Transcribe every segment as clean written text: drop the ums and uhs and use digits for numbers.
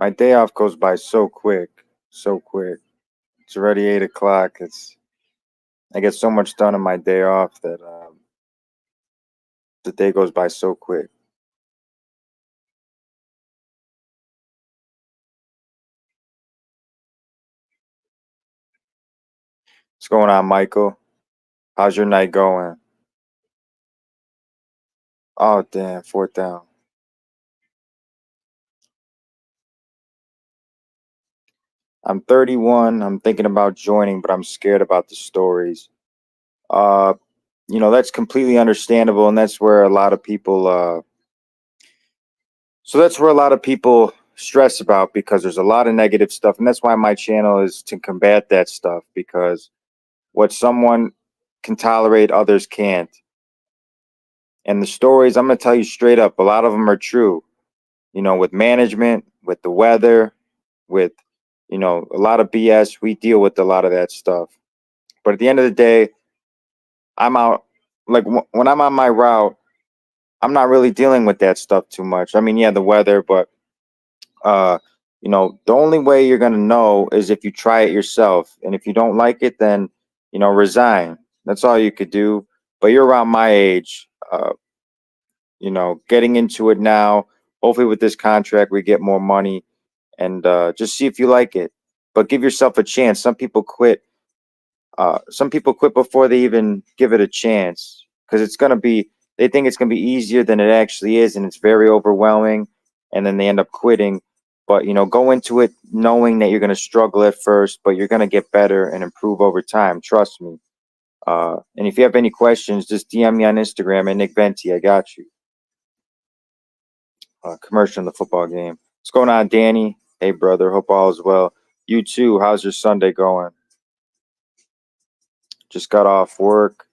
My day off goes by so quick, so quick. It's already 8 o'clock. I get so much done on my day off that the day goes by so quick. What's going on, Michael? How's your night going? Oh, damn, fourth down. I'm 31. I'm thinking about joining, but I'm scared about the stories. Uh, that's completely understandable, and that's where a lot of people. So that's where a lot of people stress about because there's a lot of negative stuff, and that's why my channel is to combat that stuff because what someone can tolerate, others can't. And the stories, I'm going to tell you straight up, a lot of them are true. With management, with the weather, with, a lot of BS, we deal with a lot of that stuff. But at the end of the day, I'm out, like when I'm on my route, I'm not really dealing with that stuff too much. I mean, yeah, the weather, but, the only way you're going to know is if you try it yourself. And if you don't like it, then, resign. That's all you could do. But you're around my age. Getting into it now. Hopefully, with this contract, we get more money and just see if you like it. But give yourself a chance. Some people quit. Some people quit before they even give it a chance because they think it's gonna be easier than it actually is, and it's very overwhelming. And then they end up quitting. But go into it knowing that you're gonna struggle at first, but you're gonna get better and improve over time. Trust me. And if you have any questions, just DM me on Instagram at Nick Venti. I got you. Commercial in the football game. What's going on, Danny? Hey, brother. Hope all is well. You too. How's your Sunday going? Just got off work.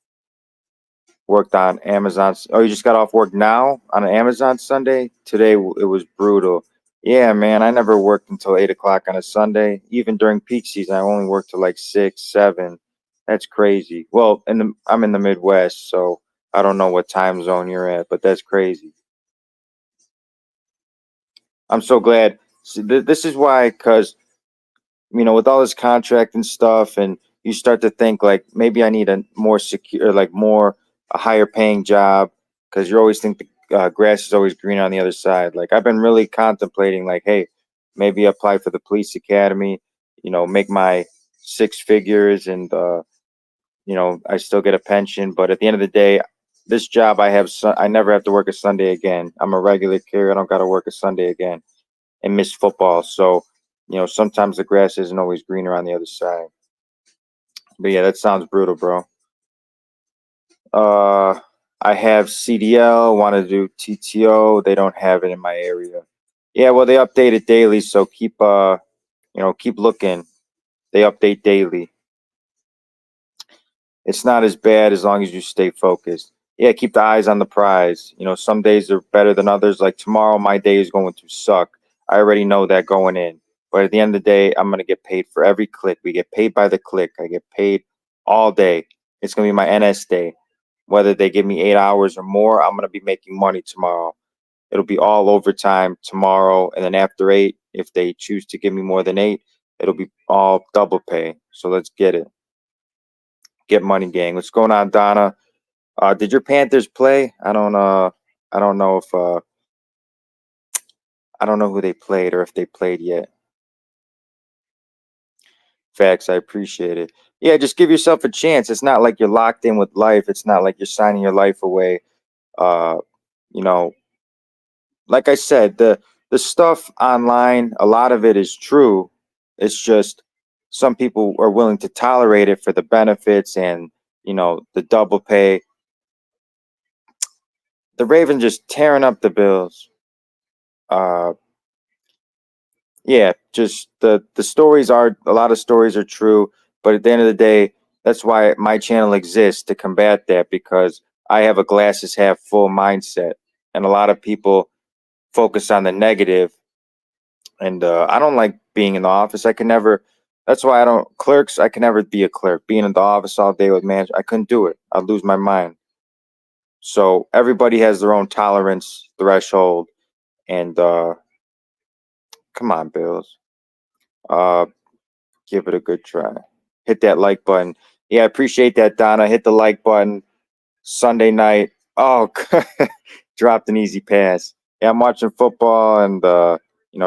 Worked on Amazon. Oh, you just got off work now on an Amazon Sunday? Today it was brutal. Yeah, man. I never worked until 8 o'clock on a Sunday. Even during peak season, I only worked till like 6, 7. That's crazy. Well, I'm in the Midwest, so I don't know what time zone you're at, but that's crazy. I'm so glad. This is why, because with all this contract and stuff, and you start to think like maybe I need a more secure, like a higher paying job, because you always think the grass is always greener on the other side. Like I've been really contemplating, like, hey, maybe apply for the police academy, make my 6 figures, and I still get a pension. But at the end of the day, this job I have, I never have to work a Sunday again. I'm a regular carrier. I don't got to work a Sunday again and miss football. So, sometimes the grass isn't always greener on the other side. But yeah, that sounds brutal, bro. I have CDL, want to do TTO. They don't have it in my area. Yeah, well, they update it daily, so keep looking. They update daily. It's not as bad as long as you stay focused. Yeah, keep the eyes on the prize. Some days are better than others. Like tomorrow, my day is going to suck. I already know that going in. But at the end of the day, I'm going to get paid for every click. We get paid by the click. I get paid all day. It's going to be my NS day. Whether they give me 8 hours or more, I'm going to be making money tomorrow. It'll be all overtime tomorrow. And then after 8, if they choose to give me more than 8, it'll be all double pay. So let's get it. Get money, gang. What's going on, Donna? Did your Panthers play? I don't know if I don't know who they played or if they played yet. Facts, I appreciate it. Yeah, just give yourself a chance. It's not like you're locked in with life. It's not like you're signing your life away. Uh, you know, like I said, the stuff online, a lot of it is true. It's just some people are willing to tolerate it for the benefits and the double pay. The Ravens just tearing up the Bills. Uh, yeah, just the stories are a lot of stories are true, but at the end of the day, that's why my channel exists to combat that because I have a glasses half full mindset, and a lot of people focus on the negative. And I don't like being in the office. I can never. That's why I don't clerks. I can never be a clerk. Being in the office all day with management, I couldn't do it. I'd lose my mind. So everybody has their own tolerance threshold, and Come on, Bills. Uh, give it a good try. Hit that like button. Yeah, I appreciate that, Donna. Hit the like button. Sunday night. Oh, dropped an easy pass. Yeah, I'm watching football and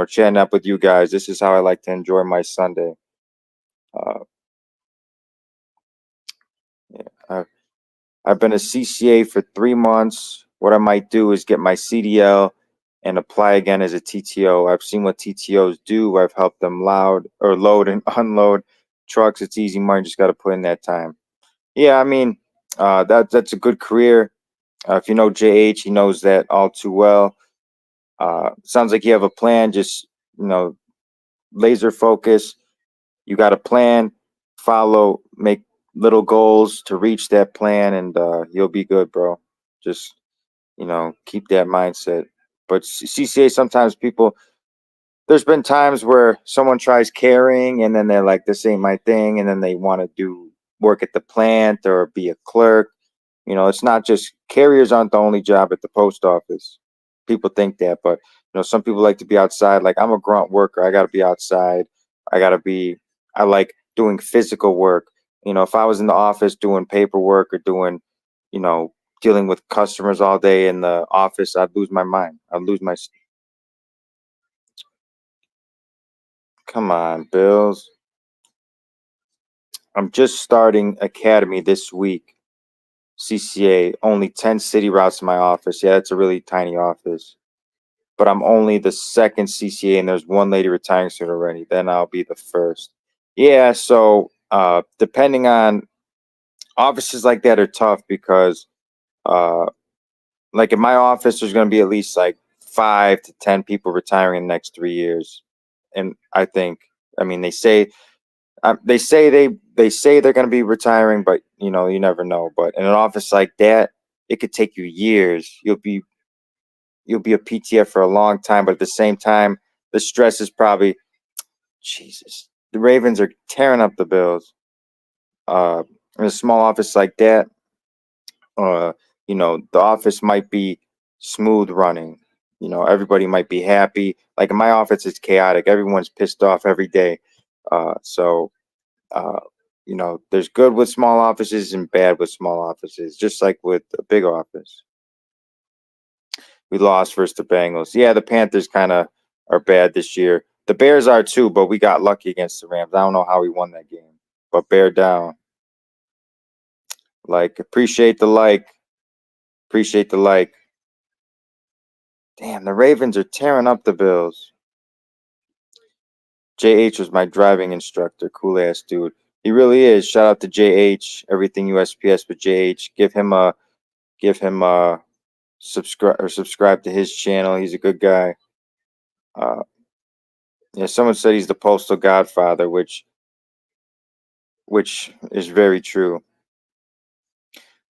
chatting up with you guys. This is how I like to enjoy my Sunday. Uh, yeah, I've been a CCA for 3 months. What I might do is get my CDL and apply again as a TTO. I've seen what TTOs do. I've helped them load and unload trucks. It's easy money. Just got to put in that time. Yeah, I mean, that's a good career. If you know JH, he knows that all too well. Sounds like you have a plan. Just laser focus. You got a plan. Follow. Make little goals to reach that plan, and you'll be good, bro. Just keep that mindset. But CCA, sometimes people, there's been times where someone tries carrying and then they're like, this ain't my thing. And then they want to do work at the plant or be a clerk. It's not just carriers aren't the only job at the post office. People think that, but some people like to be outside. Like I'm a grunt worker. I got to be outside. I like doing physical work. If I was in the office doing paperwork or doing, you know, dealing with customers all day in the office, I'd lose my mind. I'd lose my, come on, Bills. I'm just starting academy this week. CCA, only 10 city routes in my office. Yeah, it's a really tiny office. But I'm only the second CCA and there's one lady retiring soon already. Then I'll be the first. Yeah, so depending on offices like that are tough because uh like in my office there's gonna be at least like 5 to 10 people retiring in the next 3 years. And I mean they say they're going to be retiring, but you never know. But in an office like that, it could take you years. You'll be a PTF for a long time, but at the same time, the stress is probably Jesus. The Ravens are tearing up the Bills. Uh, in a small office like that, uh, the office might be smooth running. Everybody might be happy. Like in my office, it's chaotic. Everyone's pissed off every day. So Uh, there's good with small offices and bad with small offices, just like with a big office. We lost versus the Bengals. Yeah, the Panthers kind of are bad this year. The Bears are too, but we got lucky against the Rams. I don't know how we won that game, but bear down. Like, appreciate the like. Appreciate the like. Damn, the Ravens are tearing up the Bills. JH was my driving instructor. Cool ass dude. He really is. Shout out to JH. Everything USPS with JH. Give him a subscribe to his channel. He's a good guy. Yeah, someone said he's the postal godfather, which is very true.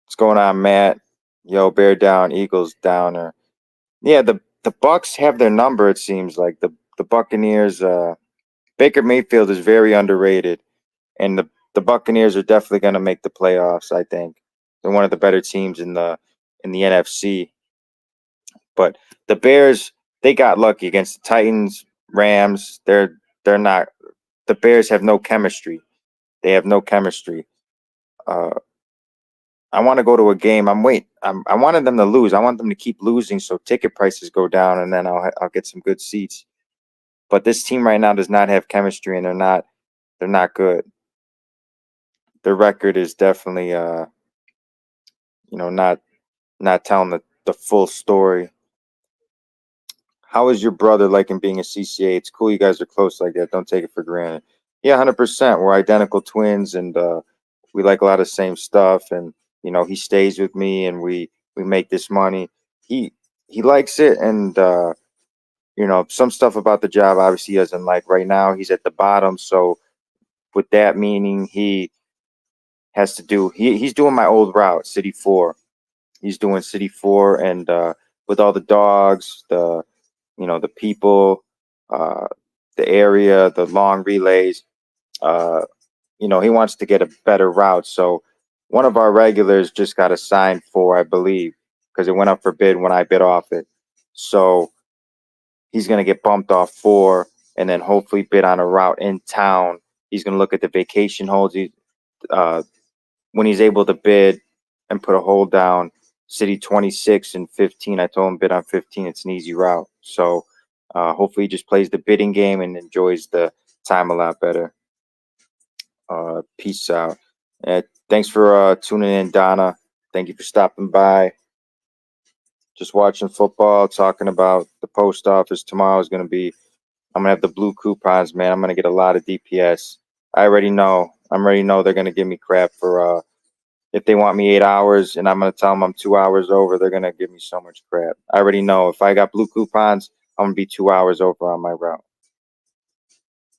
What's going on, Matt? Yo, bear down, Eagles downer. Yeah, the Bucks have their number. It seems like the Buccaneers. Baker Mayfield is very underrated, and the Buccaneers are definitely going to make the playoffs. I think they're one of the better teams in the NFC. But the Bears, they got lucky against the Titans, Rams. They're not. The Bears have no chemistry. They have no chemistry. Uh, I want to go to a game. I wanted them to lose. I want them to keep losing so ticket prices go down, and then I'll get some good seats. But this team right now does not have chemistry, and they're not good. Their record is definitely not telling the full story. How is your brother liking being a CCA? It's cool you guys are close like that. Don't take it for granted. Yeah, 100%. We're identical twins, and we like a lot of same stuff. And he stays with me, and we make this money. He likes it, and some stuff about the job obviously he doesn't like. Right now, he's at the bottom. So with that meaning, he's doing my old route, City 4. He's doing City 4, and with all the dogs, the people, uh, the area, the long relays. Uh, he wants to get a better route. So one of our regulars just got assigned 4, I believe, because it went up for bid when I bid off it. So he's going to get bumped off 4. and then hopefully bid on a route in town. He's going to look at the vacation holds. Uh, when he's able to bid and put a hold down, city 26 and 15. I told him bid on 15. It's an easy route. So hopefully he just plays the bidding game and enjoys the time a lot better. Peace out. Thanks for tuning in, Donna. Thank you for stopping by. Just watching football, talking about the post office. Tomorrow is going to be, I'm going to have the blue coupons, man. I'm going to get a lot of DPS. I already know. They're going to give me crap for if they want me 8 hours and I'm going to tell them I'm 2 hours over, they're going to give me so much crap. I already know. If I got blue coupons, I'm going to be 2 hours over on my route.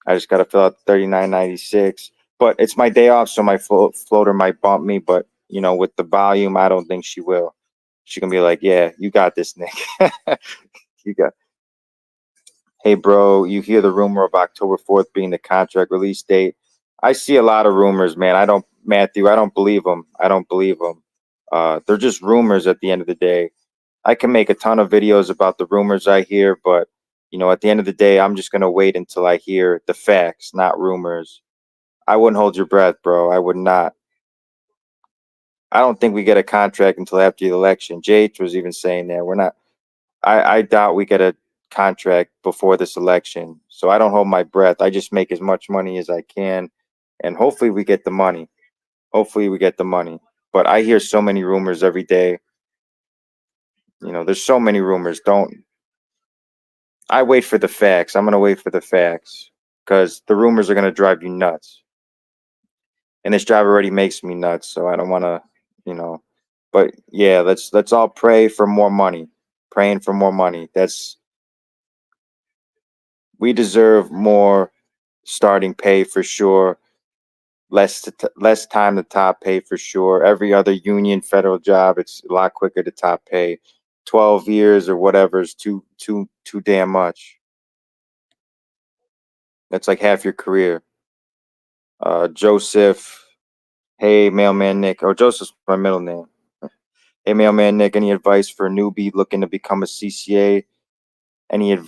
I just got to fill out $39.96. But it's my day off, so my floater might bump me. But, you know, with the volume, I don't think she will. She can be like, yeah, you got this, Nick. You got. Hey, bro, you hear the rumor of October 4th being the contract release date? I see a lot of rumors, man. I don't believe them. They're just rumors at the end of the day. I can make a ton of videos about the rumors I hear, but, you know, at the end of the day, I'm just going to wait until I hear the facts, not rumors. I wouldn't hold your breath, bro. I would not. I don't think we get a contract until after the election. JH was even saying that. We're not. I doubt we get a contract before this election. So I don't hold my breath. I just make as much money as I can. And hopefully we get the money. But I hear so many rumors every day. You know, there's so many rumors. I wait for the facts. I'm going to wait for the facts because the rumors are going to drive you nuts. And this job already makes me nuts. So I don't want to, you know, but yeah, let's all pray for more money. Praying for more money. We deserve more starting pay for sure. Less time to top pay for sure. Every other union federal job, it's a lot quicker to top pay. 12 years or whatever is too damn much. That's like half your career. Joseph, hey Mailman Nick, or Joseph's my middle name. Hey Mailman Nick, any advice for a newbie looking to become a CCA? Any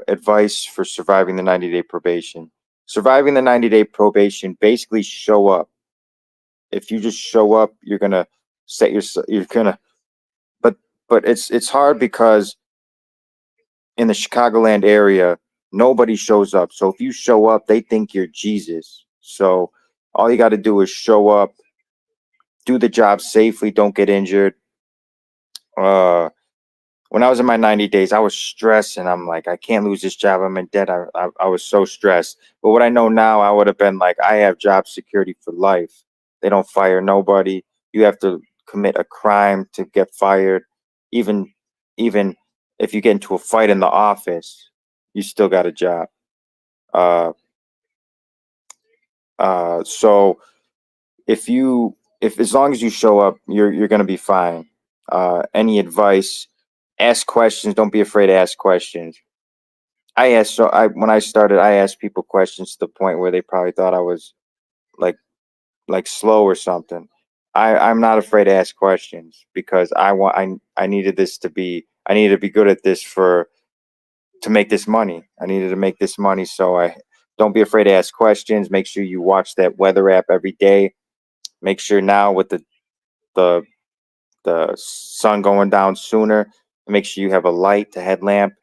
advice for surviving the 90-day probation? Surviving the 90-day probation, basically show up. If you just show up, you're gonna set yourself. You're gonna, but it's hard because in the Chicagoland area, nobody shows up. So if you show up, they think you're Jesus. So all you got to do is show up, do the job safely, don't get injured. When I was in my 90 days, I was stressed and I'm like, I can't lose this job. I'm in debt. I was so stressed. But what I know now, I would have been like, I have job security for life. They don't fire nobody. You have to commit a crime to get fired. Even if you get into a fight in the office, you still got a job. So if as long as you show up, you're gonna be fine. Any advice? Ask questions. Don't be afraid to ask questions. When I started, I asked people questions to the point where they probably thought I was like slow or something. I'm not afraid to ask questions because I needed to be good at this to make this money. I needed to make this money, so I don't be afraid to ask questions. Make sure you watch that weather app every day. Make sure now with the sun going down sooner, make sure you have a light, a headlamp.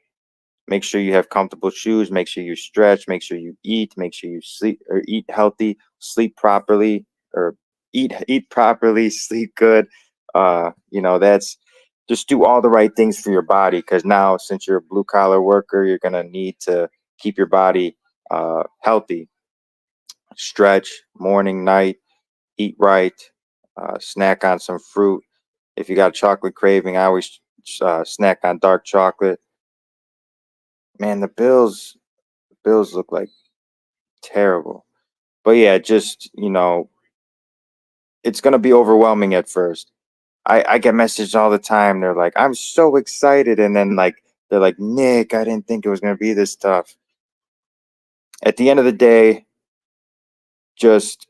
Make sure you have comfortable shoes. Make sure you stretch. Make sure you eat. Make sure you sleep or eat healthy, sleep properly, or eat properly, sleep good. You know, that's just do all the right things for your body because now, since you're a blue collar worker, you're gonna need to keep your body healthy. Stretch morning, night, eat right, snack on some fruit. If you got a chocolate craving, I always snack on dark chocolate. Man, the bills look like terrible. But yeah, just, you know, it's going to be overwhelming at first. I get messages all the time. They're like, I'm so excited. And then like, they're like, Nick, I didn't think it was going to be this tough. At the end of the day, just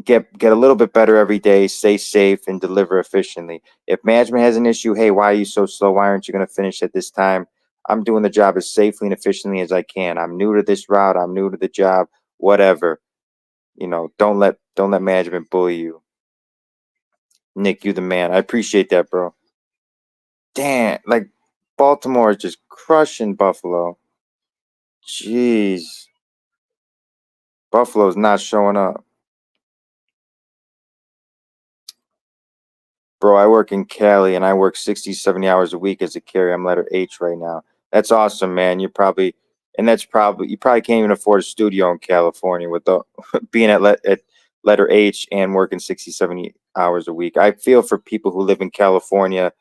get a little bit better every day, stay safe and deliver efficiently. If management has an issue, hey, why are you so slow? Why aren't you going to finish at this time? I'm doing the job as safely and efficiently as I can. I'm new to this route. I'm new to the job. Whatever. Don't let management bully you. Nick, you the man. I appreciate that, bro. Damn, like Baltimore is just crushing Buffalo. Jeez. Buffalo's not showing up. Bro, I work in Cali and I work 60, 70 hours a week as a carrier. I'm letter H right now. That's awesome, man. You probably can't even afford a studio in California with the being at letter H and working 60, 70 hours a week. I feel for people who live in California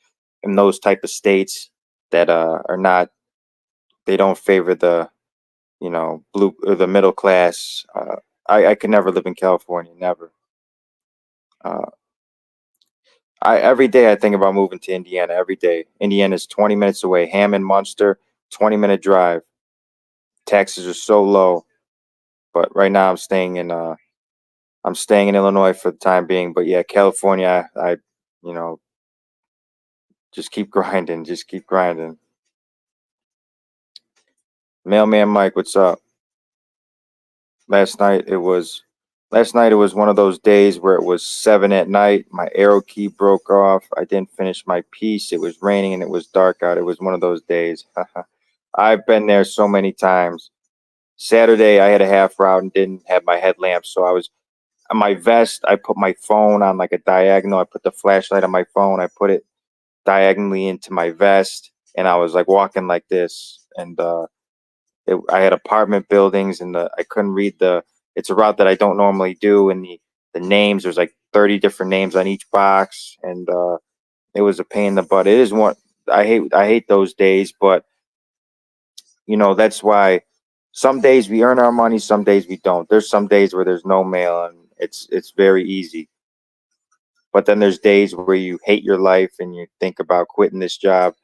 in those type of states that are not, they don't favor the, blue or the middle class. I could never live in California, never. Uh, I every day I think about moving to Indiana. Every day, Indiana's 20 minutes away. Hammond, Munster, 20-minute drive. Taxes are so low, but right now I'm staying in Illinois for the time being. But yeah, California, I you know just keep grinding, just keep grinding. Mailman Mike, what's up? Last night it was Last night it was one of those days where it was 7 at night. My arrow key broke off. I didn't finish my piece. It was raining and it was dark out. It was one of those days. I've been there so many times. Saturday I had a half route and didn't have my headlamp, so I was on my vest. I put my phone on like a diagonal. I put the flashlight on my phone. I put it diagonally into my vest, and I was like walking like this. And I had apartment buildings, and I couldn't read the. It's a route that I don't normally do, and the names. There's like 30 different names on each box, and it was a pain in the butt. It is one I hate those days, but that's why some days we earn our money, some days we don't. There's some days where there's no mail and it's very easy. But then there's days where you hate your life and you think about quitting this job.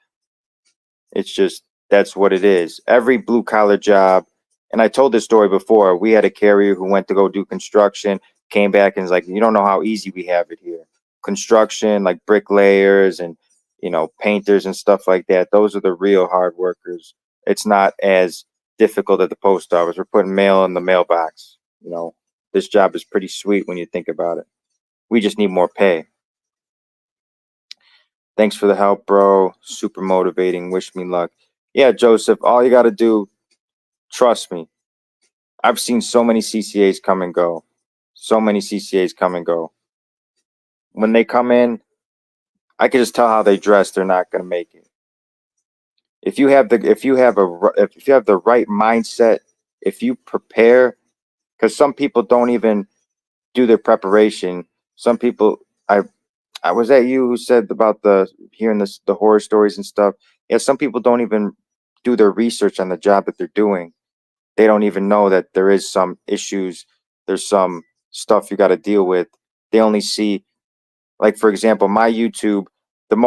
It's just that's what it is. Every blue collar job, and I told this story before. We had a carrier who went to go do construction, came back and was like, "You don't know how easy we have it here. Construction, like bricklayers and painters and stuff like that. Those are the real hard workers. It's not as difficult at the post office. We're putting mail in the mailbox. This job is pretty sweet when you think about it. We just need more pay." Thanks for the help, bro. Super motivating. Wish me luck. Yeah, Joseph, all you got to do, trust me. I've seen so many CCAs come and go. So many CCAs come and go. When they come in, I can just tell how they dress. They're not going to make it. If you have the right mindset, if you prepare, because some people don't even do their preparation. Some people, I was at you who said about hearing the horror stories and stuff. Yeah, some people don't even do their research on the job that they're doing. They don't even know that there is some issues. There's some stuff you got to deal with. They only see, like for example, my YouTube. The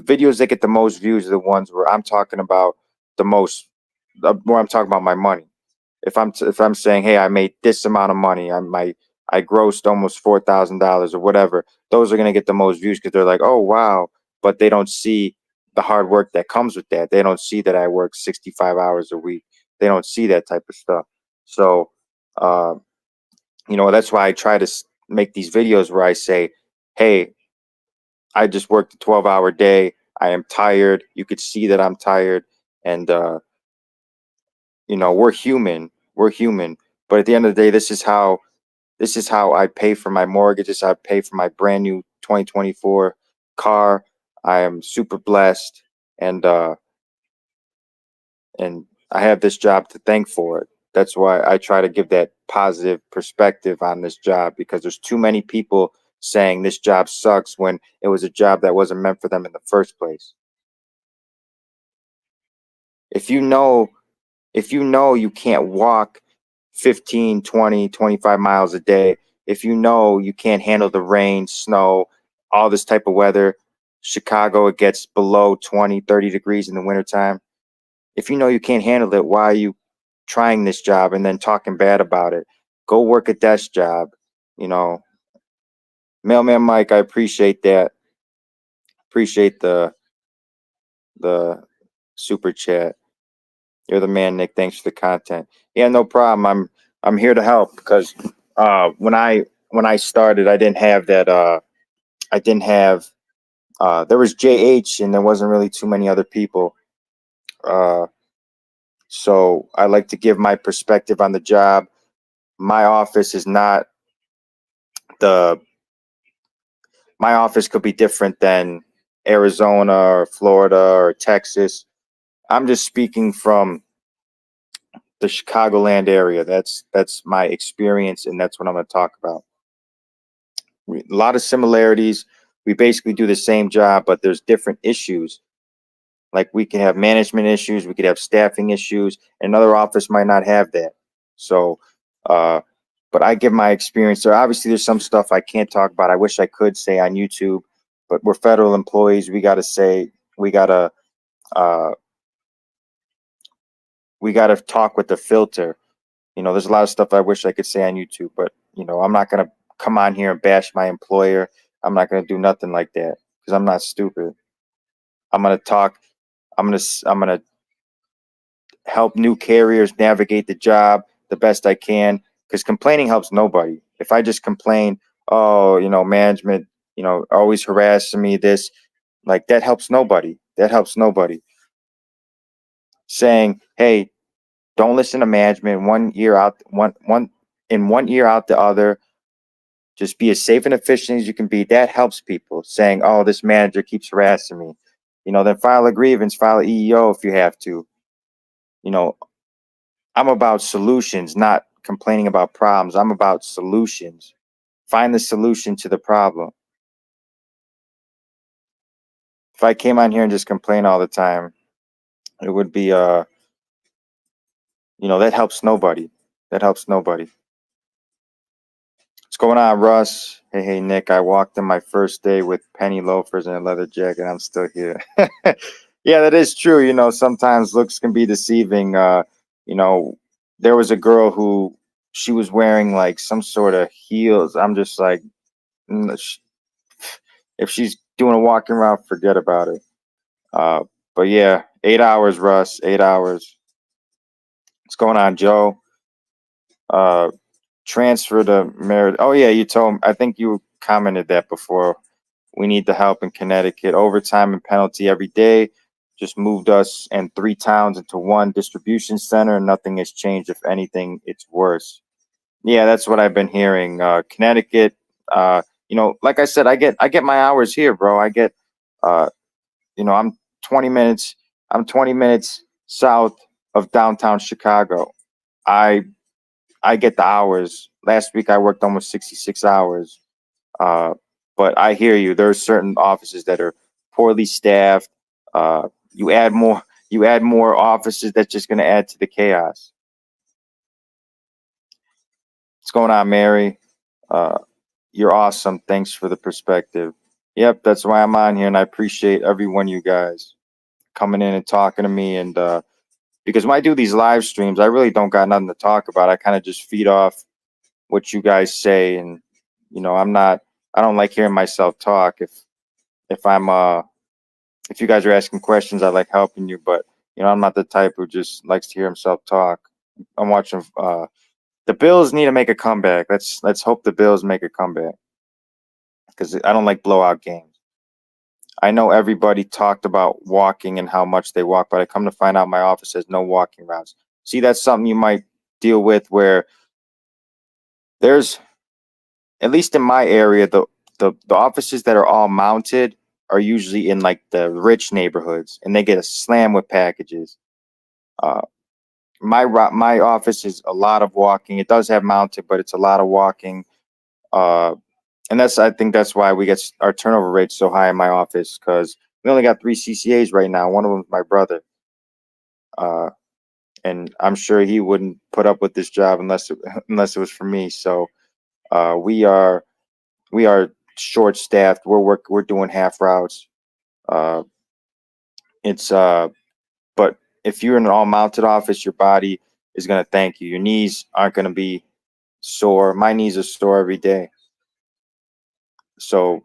videos that get the most views are the ones where I'm talking about the most, where I'm talking about my money. If I'm saying, hey, I made this amount of money, I grossed almost $4,000 or whatever, those are gonna get the most views because they're like, oh wow, but they don't see the hard work that comes with that. They don't see that I work 65 hours a week. They don't see that type of stuff. So, uh, that's why I try to make these videos where I say, hey, I just worked a 12-hour day. I am tired. You could see that I'm tired, and we're human. We're human. But at the end of the day, this is how I pay for my mortgage. This is how I pay for my brand new 2024 car. I am super blessed, and I have this job to thank for it. That's why I try to give that positive perspective on this job, because there's too many people saying this job sucks when it was a job that wasn't meant for them in the first place. If you know you can't walk 15, 20, 25 miles a day, if you know you can't handle the rain, snow, all this type of weather, Chicago, it gets below 20, 30 degrees in the wintertime. If you know you can't handle it, why are you trying this job and then talking bad about it? Go work a desk job. You know, Mailman Mike, I appreciate that. Appreciate the super chat. You're the man, Nick. Thanks for the content. Yeah, no problem. I'm here to help because when I started, I didn't have that. I didn't have. There was JH, and there wasn't really too many other people. So I like to give my perspective on the job. My office is not the. My office could be different than Arizona or Florida or Texas. I'm just speaking from the Chicagoland area. That's my experience, and that's what I'm going to talk about. A lot of similarities. We basically do the same job, but there's different issues. Like we can have management issues, we could have staffing issues. Another office might not have that. So, uh, but I give my experience there. Obviously, there's some stuff I can't talk about. I wish I could say on YouTube, but we're federal employees. Uh, we gotta talk with the filter. There's a lot of stuff I wish I could say on YouTube, but I'm not gonna come on here and bash my employer. I'm not gonna do nothing like that because I'm not stupid. I'm gonna talk. I'm gonna help new carriers navigate the job the best I can because complaining helps nobody. If I just complain, oh, management, always harassing me, this, like that helps nobody. That helps nobody. Saying, hey, don't listen to management. One ear out the other. Just be as safe and efficient as you can be. That helps people. Saying, oh, this manager keeps harassing me. Then file a grievance, file an EEO if you have to. I'm about solutions, not complaining about problems. I'm about solutions. Find the solution to the problem. If I came on here and just complain all the time, it would be that helps nobody. That helps nobody. What's going on, Russ? Hey, Nick. I walked in my first day with penny loafers and a leather jacket. I'm still here. Yeah, that is true. Sometimes looks can be deceiving. There was a girl who she was wearing like some sort of heels. I'm just like, if she's doing a walking around, forget about it. But yeah, 8 hours, Russ. 8 hours. What's going on, Joe? Transfer to merit. Oh yeah, you told. I think you commented that before. We need the help in Connecticut. Overtime and penalty every day. Just moved us and 3 towns into one distribution center. Nothing has changed. If anything, it's worse. Yeah, that's what I've been hearing. Connecticut. Like I said, I get my hours here, bro. I get. Uh, I'm 20 minutes. I'm 20 minutes south of downtown Chicago. I I get the hours. Last week I worked almost 66 hours. But I hear you. There are certain offices that are poorly staffed. You add more. You add more offices. That's just going to add to the chaos. What's going on, Mary? Uh, you're awesome. Thanks for the perspective. Yep, that's why I'm on here, and I appreciate every one of you guys coming in and talking to me. And because when I do these live streams, I really don't got nothing to talk about. I kind of just feed off what you guys say, and I don't like hearing myself talk. If if you guys are asking questions, I like helping you, but I'm not the type who just likes to hear himself talk. I'm watching. The Bills need to make a comeback. Let's hope the Bills make a comeback because I don't like blowout games. I know everybody talked about walking and how much they walk, but I come to find out my office has no walking routes. See, that's something you might deal with where there's, at least in my area, the offices that are all mounted are usually in like the rich neighborhoods, and they get a slam with packages. Uh, my office is a lot of walking. It does have mounted, but it's a lot of walking. And I think that's why we get our turnover rate so high in my office because we only got 3 CCAs right now. One of them is my brother, and I'm sure he wouldn't put up with this job unless unless it was for me. So we are short staffed. We're doing half routes. Uh, it's but if you're in an all mounted office, your body is gonna thank you. Your knees aren't gonna be sore. My knees are sore every day. So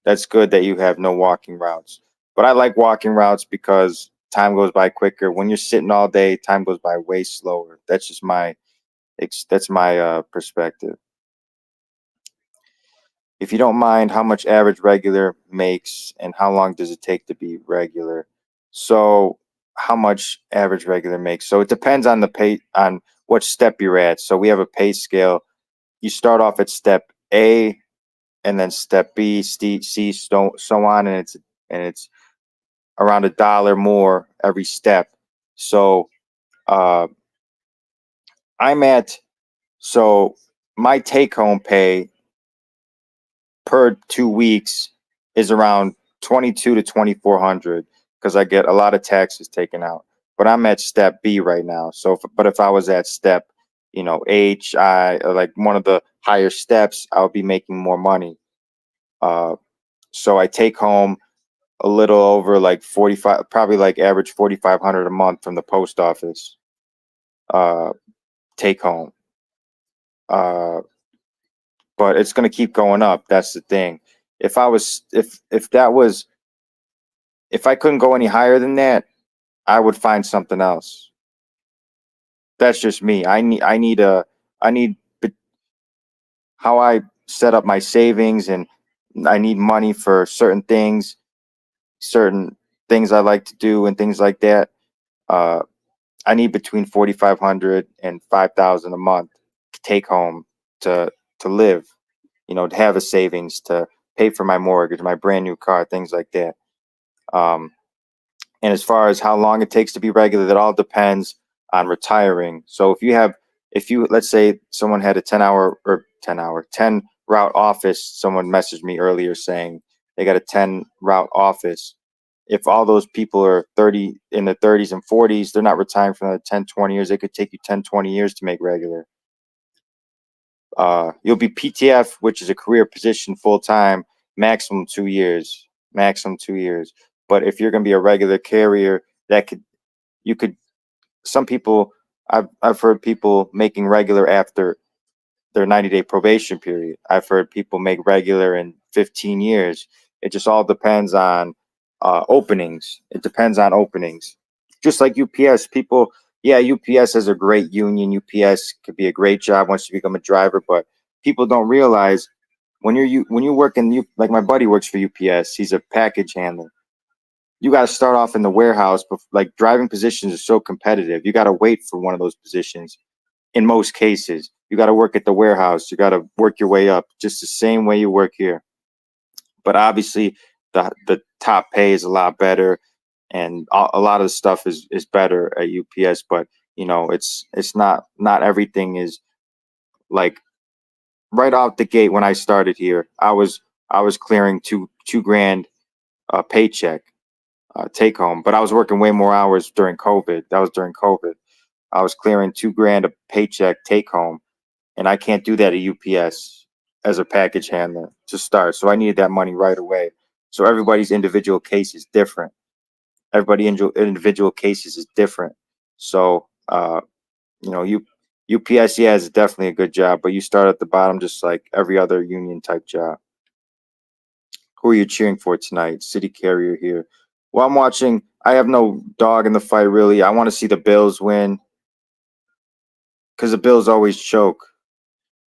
that's good that you have no walking routes. But I like walking routes because time goes by quicker. When you're sitting all day, time goes by way slower. That's just my perspective. If you don't mind, how much average regular makes and how long does it take to be regular? So how much average regular makes. So it depends on the pay, on what step you're at. So we have a pay scale. You start off at step A and then step B, C, so on, and it's around $1 more every step. So uh, I'm at so my take home pay per 2 weeks is around 22 to 2400 because I get a lot of taxes taken out. But I'm at step B right now. So, but if I was at step, H, I, or like one of the higher steps, I would be making more money. So I take home a little over like 45, probably like average 4,500 a month from the post office. Take home. Uh, but it's going to keep going up. That's the thing. If I was, if that was, if I couldn't go any higher than that, I would find something else. That's just me. I need how I set up my savings, and I need money for certain things I like to do and things like that. Uh, I need between 4,500 and 5,000 a month to take home to live, to have a savings to pay for my mortgage, my brand new car, things like that. Um, And as far as how long it takes to be regular, that all depends on retiring. So if you, let's say someone had a 10 route office, someone messaged me earlier saying they got a 10 route office. If all those people are 30 in their 30s and 40s, they're not retiring for another 10, 20 years. It could take you 10, 20 years to make regular. You'll be PTF, which is a career position full time, maximum 2 years, maximum 2 years. But if you're going to be a regular carrier, you could, some people, I've heard people making regular after their 90-day probation period. I've heard people make regular in 15 years. It just all depends on openings. It depends on openings. Just like UPS, people, yeah, UPS has a great union. UPS could be a great job once you become a driver, but people don't realize when you work in like my buddy works for UPS. He's a package handler. You got to start off in the warehouse, but like driving positions are so competitive. You got to wait for one of those positions. In most cases, you got to work at the warehouse. You got to work your way up, just the same way you work here. But obviously, the top pay is a lot better, and a lot of the stuff is better at UPS. But it's not everything is like right off the gate. When I started here, I was clearing two grand paycheck take home, but I was working way more hours during COVID. That was during COVID. I was clearing 2 grand a paycheck take home, and I can't do that at UPS as a package handler to start. So I needed that money right away. So everybody's individual case is different. Individual cases is different. So you UPS, yeah, is definitely a good job, but you start at the bottom just like every other union type job. Who are you cheering for tonight? City Carrier here. Well, I'm watching. I have no dog in the fight, really. I want to see the Bills win because the Bills always choke.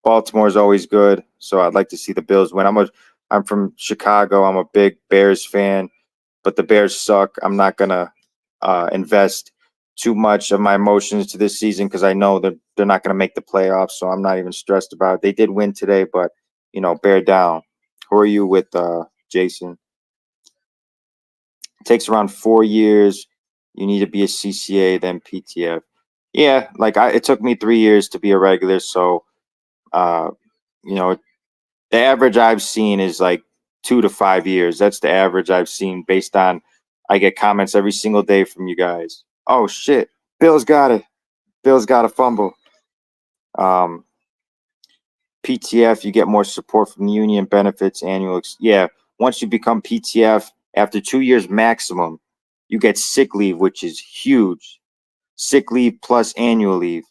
Baltimore's always good, so I'd like to see the Bills win. I'm from Chicago. I'm a big Bears fan, but the Bears suck. I'm not gonna invest too much of my emotions to this season because I know that they're not gonna make the playoffs, so I'm not even stressed about it. They did win today, but bear down. Who are you with, Jason? It takes around 4 years. You need to be a CCA, then PTF. Yeah, like it took me 3 years to be a regular, so uh, you know, the average I've seen is like 2 to 5 years. That's the average I've seen based on I get comments every single day from you guys. Oh shit. Bill's got it. Bill's got a fumble. Um, PTF, you get more support from the union benefits, yeah. Once you become PTF, after 2 years maximum, you get sick leave, which is huge. Sick leave plus annual leave.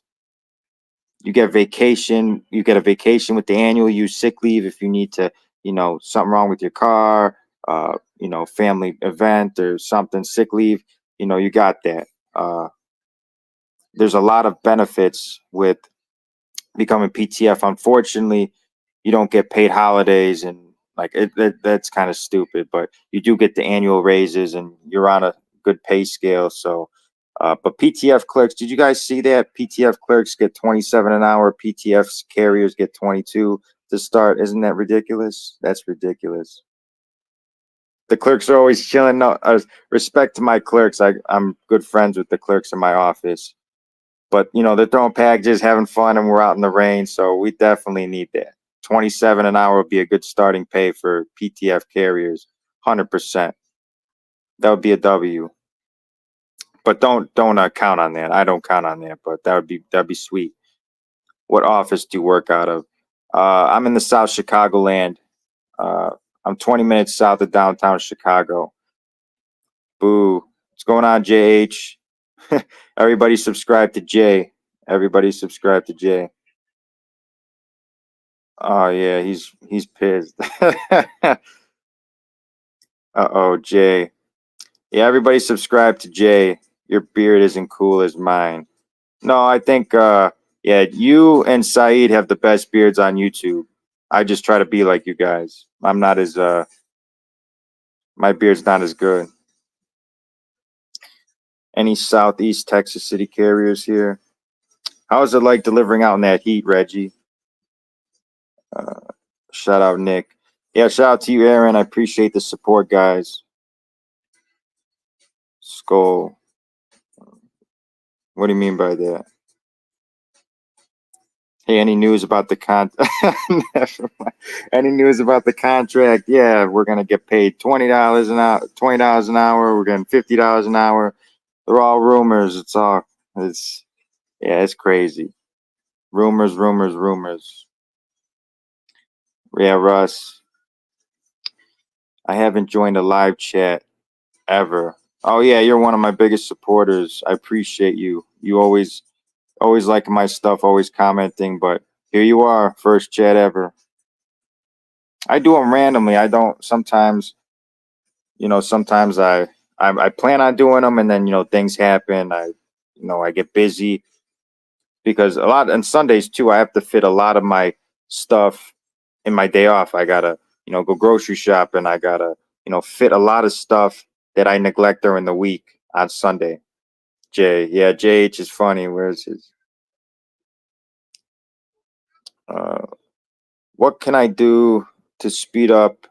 You get vacation. You get a vacation with the annual. Use sick leave if you need to, something wrong with your car, family event or something, sick leave, you got that. There's a lot of benefits with becoming PTF. Unfortunately, you don't get paid holidays, and that's kind of stupid, but you do get the annual raises and you're on a good pay scale. So, but PTF clerks, did you guys see that? PTF clerks get 27 an hour. PTF carriers get 22 to start. Isn't that ridiculous? That's ridiculous. The clerks are always chilling. No, respect to my clerks. I'm good friends with the clerks in my office. But they're throwing packages, having fun, and we're out in the rain, so we definitely need that. 27 an hour would be a good starting pay for PTF carriers, 100%. That would be a W. But don't count on that. I don't count on that, but that'd be sweet. What office do you work out of? I'm in the South Chicagoland. Uh, I'm 20 minutes south of downtown Chicago. Boo. What's going on, JH? Everybody subscribe to Jay. Everybody subscribe to Jay. Oh yeah, he's pissed. Uh-oh, Jay. Yeah, everybody subscribe to Jay. Your beard isn't cool as mine. No, I think yeah, you and Saeed have the best beards on YouTube. I just try to be like you guys. I'm not as my beard's not as good. Any Southeast Texas city carriers here? How is it like delivering out in that heat, Reggie? Uh, Shout out Nick. Yeah, shout out to you, Aaron. I appreciate the support, guys. Skull. What do you mean by that? Hey, any news about the any news about the contract? Yeah, we're gonna get paid $20 an hour, $20 an hour. We're getting $50 an hour. They're all rumors. It's yeah, it's crazy. Rumors, rumors, rumors. Yeah, Russ. I haven't joined a live chat ever. Oh yeah, you're one of my biggest supporters. I appreciate you. You always liking my stuff, always commenting, but here you are, first chat ever. I do them randomly. I don't sometimes, sometimes I plan on doing them, and then things happen. I get busy because a lot on Sundays too. I have to fit a lot of my stuff in my day off. I gotta go grocery shopping. I gotta fit a lot of stuff that I neglect during the week on Sunday. Yeah, JH is funny. Where's his? Uh, what can I do to speed up?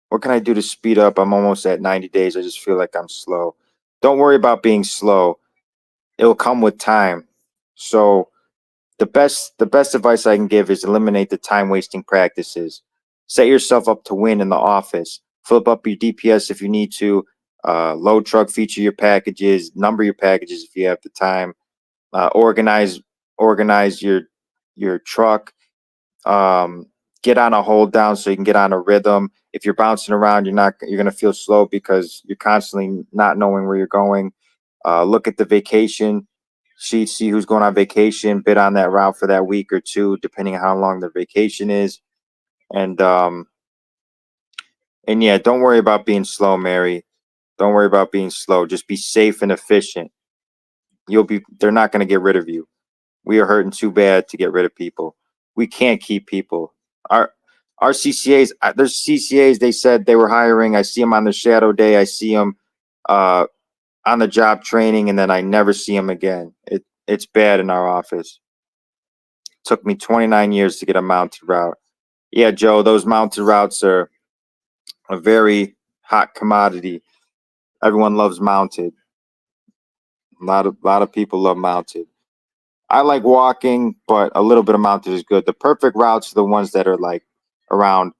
What can I do to speed up? I'm almost at 90 days. I just feel like I'm slow. Don't worry about being slow. It'll come with time. So the best advice I can give is eliminate the time wasting practices. Set yourself up to win in the office. Flip up your DPS if you need to. Load truck feature your packages. Number your packages if you have the time. Organize your truck. Get on a hold down so you can get on a rhythm. If you're bouncing around, you're gonna feel slow because you're constantly not knowing where you're going. Look at the vacation sheet, see who's going on vacation, bid on that route for that week or two, depending on how long their vacation is. And yeah, don't worry about being slow, Mary. Don't worry about being slow. Just be safe and efficient. They're not gonna get rid of you. We are hurting too bad to get rid of people. We can't keep people. Our CCAs, there's CCAs. They said they were hiring. I see them on the shadow day. I see them on the job training, and then I never see them again. It's bad in our office. Took me 29 years to get a mounted route. Yeah, Joe, those mounted routes are a very hot commodity. Everyone loves mounted. A lot of people love mounted. I like walking, but a little bit of mounted is good. The perfect routes are the ones that are like around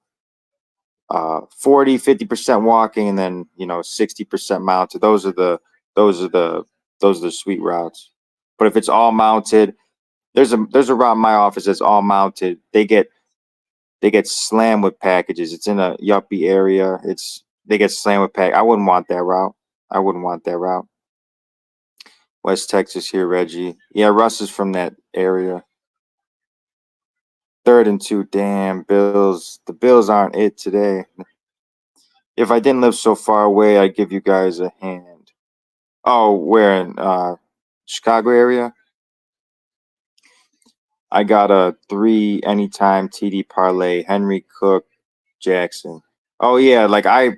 40-50% walking, and then 60% mounted. Those are the sweet routes. But if it's all mounted, there's a route in my office that's all mounted. They get slammed with packages. It's in a yuppie area. They get slammed with pack. I wouldn't want that route. I wouldn't want that route. West Texas here, Reggie. Yeah, Russ is from that area. 3rd and 2. Damn, Bills. The Bills aren't it today. If I didn't live so far away, I'd give you guys a hand. Oh, where in Chicago area? I got a 3 anytime TD parlay, Henry Cook Jackson. Oh yeah, like I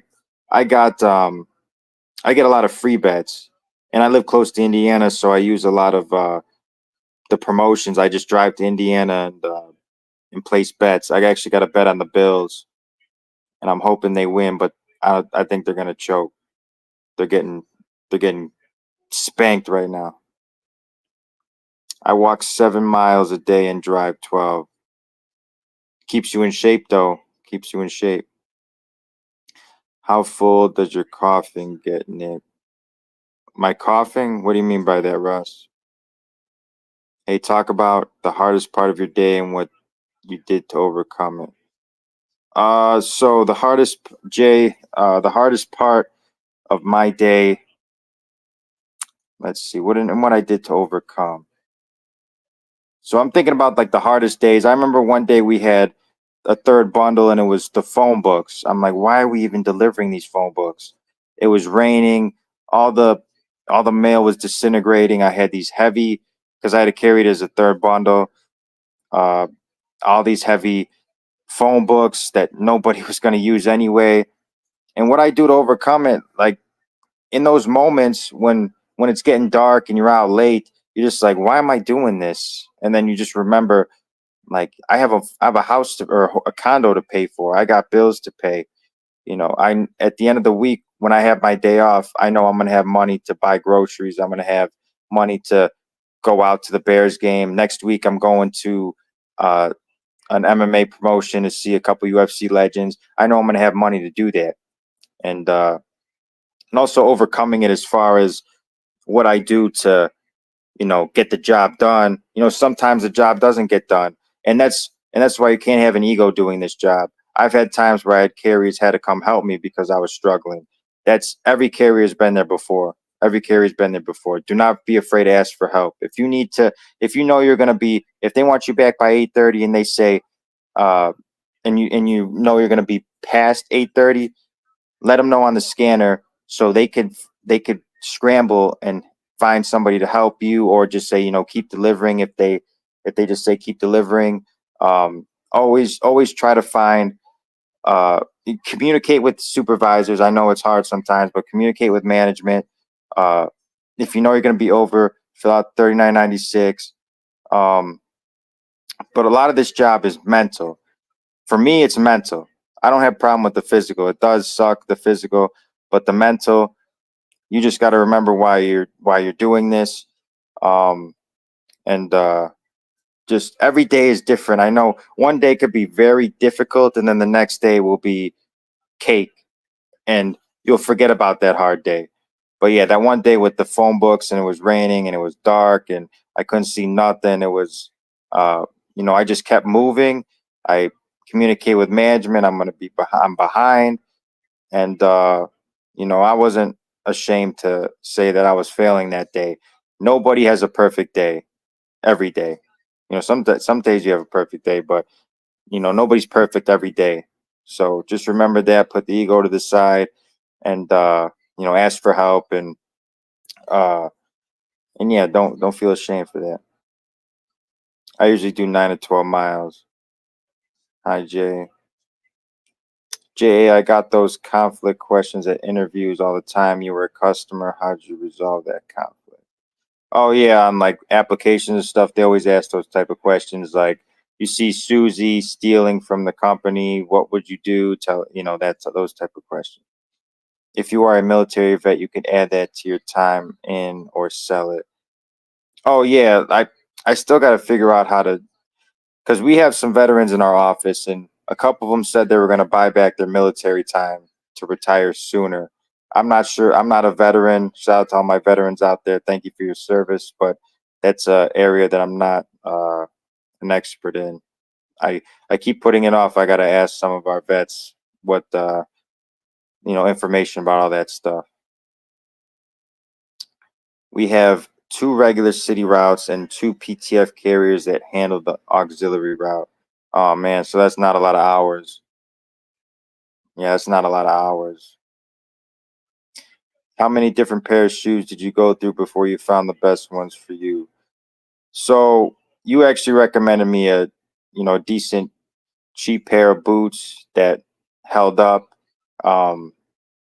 got I get a lot of free bets, and I live close to Indiana, so I use a lot of the promotions. I just drive to Indiana and place bets. I actually got a bet on the Bills, and I'm hoping they win, but I think they're gonna choke. They're getting they're getting spanked right now. I walk 7 miles a day and drive 12. Keeps you in shape though. Keeps you in shape. How full does your coughing get, Nick? My coughing? What do you mean by that, Russ? Hey, talk about the hardest part of your day and what you did to overcome it. So the hardest, Jay, the hardest part of my day. Let's see what I did to overcome. So I'm thinking about like the hardest days. I remember one day we had a third bundle and it was the phone books. I'm like, why are we even delivering these phone books? It was raining. All the all the mail was disintegrating. I had these heavy because I had to carry it as a third bundle. Uh, all these heavy phone books that nobody was going to use anyway. And what I do to overcome it, like in those moments when it's getting dark and you're out late, you're just like, why am I doing this? And then you just remember, like, I have a house to, or a condo to pay for. I got bills to pay. I at the end of the week when I have my day off, I know I'm gonna have money to buy groceries. I'm gonna have money to go out to the Bears game. Next week I'm going to uh, an MMA promotion to see a couple UFC legends. I know I'm gonna have money to do that, and also overcoming it as far as what I do to get the job done. Sometimes the job doesn't get done, and that's why you can't have an ego doing this job. I've had times where I had carriers had to come help me because I was struggling. That's every carrier's been there before. Every carrier's been there before. Do not be afraid to ask for help. If you know you're gonna be, if they want you back by 8:30 and they say, uh, and you know you're gonna be past 8:30, let them know on the scanner so they could scramble and find somebody to help you, or just say keep delivering. If they just say keep delivering, always try to find uh communicate with supervisors. I know it's hard sometimes, but communicate with management. uh if you know you're going to be over, fill out 3996. um but a lot of this job is mental. For me, it's mental. I don't have a problem with the physical. It does suck, the physical, but the mental, you just got to remember why you're doing this. Um, and just every day is different. I know one day could be very difficult, and then the next day will be cake, and you'll forget about that hard day. But yeah, that one day with the phone books, and it was raining and it was dark and I couldn't see nothing. It was, I just kept moving. I communicate with management. I'm behind, and I wasn't ashamed to say that I was failing that day. Nobody has a perfect day every day. Some days you have a perfect day, but nobody's perfect every day. So just remember that. Put the ego to the side, and ask for help, uh, and yeah, don't feel ashamed for that. I usually do 9 to 12 miles. Hi, Jay. I got those conflict questions at interviews all the time. You were a customer. How'd you resolve that conflict? Oh yeah, on like applications and stuff, they always ask those type of questions. Like, you see Susie stealing from the company, what would you do? That's those type of questions. If you are a military vet, you can add that to your time in or sell it. Oh yeah, I still got to figure out how to, because we have some veterans in our office, and a couple of them said they were going to buy back their military time to retire sooner. I'm not sure. I'm not a veteran. Shout out to all my veterans out there. Thank you for your service, but that's a area that I'm not an expert in. I I keep putting it off. I got to ask some of our vets what information about all that stuff. We have two regular city routes and two PTF carriers that handle the auxiliary route. Oh man, so that's not a lot of hours. Yeah, it's not a lot of hours. How many different pairs of shoes did you go through before you found the best ones for you? So you actually recommended me a, decent cheap pair of boots that held up. Um,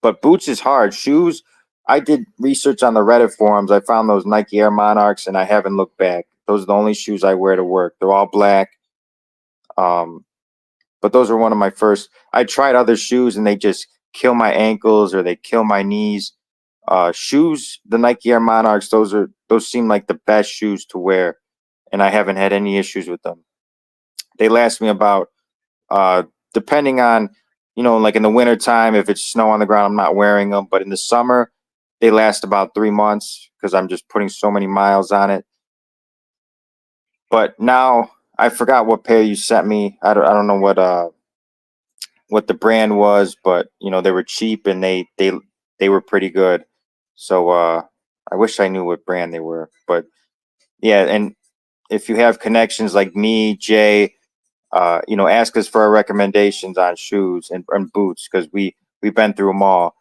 but boots is hard. Shoes, I did research on the Reddit forums. I found those Nike Air Monarchs, and I haven't looked back. Those are the only shoes I wear to work. They're all black. Um, but those were one of my first. I tried other shoes, and they just kill my ankles or they kill my knees. Shoes, the Nike Air Monarchs, those seem like the best shoes to wear, and I haven't had any issues with them. They last me about uh, depending on, like in the winter time, if it's snow on the ground, I'm not wearing them. But in the summer, they last about 3 months because I'm just putting so many miles on it. But now I forgot what pair you sent me. I don't know what the brand was, but they were cheap and they were pretty good. So I wish I knew what brand they were. But yeah, and if you have connections like me, Jay, ask us for our recommendations on shoes and boots because we've been through them all.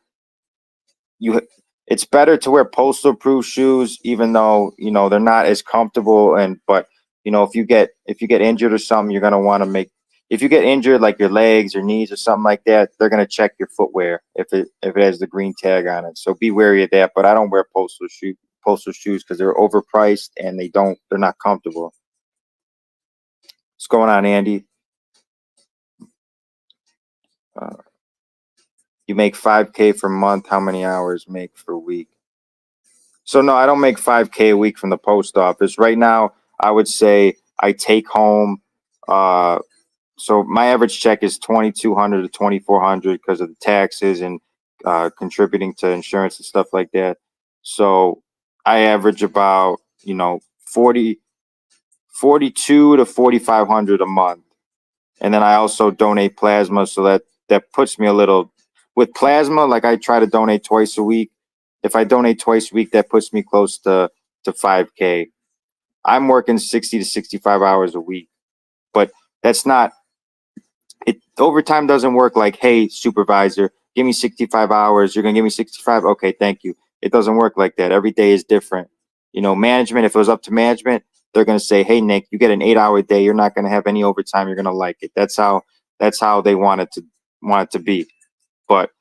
You, it's better to wear postal proof shoes, even though they're not as comfortable. But if you get injured or something, you're gonna want to make. If you get injured, like your legs or knees or something like that, they're gonna check your footwear if it has the green tag on it. So be wary of that. But I don't wear postal shoes because they're overpriced and they're not comfortable. What's going on, Andy? Uh, You make 5K for month. How many hours make for week? So no, I don't make 5K a week from the post office. Right now, I would say I take home. Uh, so my average check is 2,200 to 2,400 because of the taxes and contributing to insurance and stuff like that. So I average about 40, 42 to 4,500 a month. And then I also donate plasma, so that puts me a little with plasma. Like I try to donate twice a week. If I donate twice a week, that puts me close to 5K. I'm working 60 to 65 hours a week, but that's not it. Overtime doesn't work like, hey, supervisor, give me 65 hours. You're gonna give me 65. Okay, thank you. It doesn't work like that. Every day is different. Management. If it was up to management, they're gonna say, hey, Nick, you get an 8 hour day. You're not gonna have any overtime. You're gonna like it. That's how they want it to be. But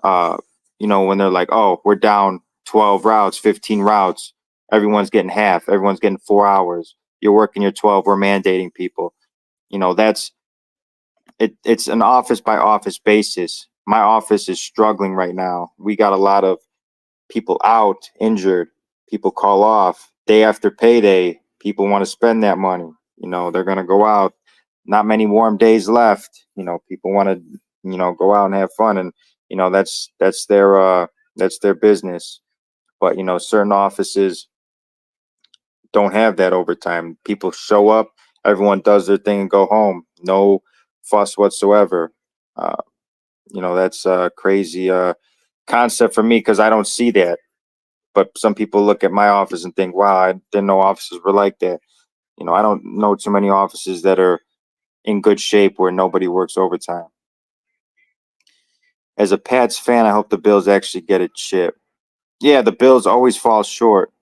when they're like, oh, we're down 12 routes, 15 routes, everyone's getting half, everyone's getting 4 hours. You're working your 12. We're mandating people. That's it. It's an office by office basis. My office is struggling right now. We got a lot of people out, injured. People call off day after payday. People want to spend that money. They're gonna go out. Not many warm days left. People want to, go out and have fun, and that's their business. But certain offices don't have that overtime. People show up, everyone does their thing and go home. No fuss whatsoever. Uh, that's a crazy concept for me because I don't see that. But some people look at my office and think, wow, I didn't know offices were like that. I don't know too many offices that are in good shape where nobody works overtime. As a Pats fan, I hope the Bills actually get a chip. Yeah, the Bills always fall short,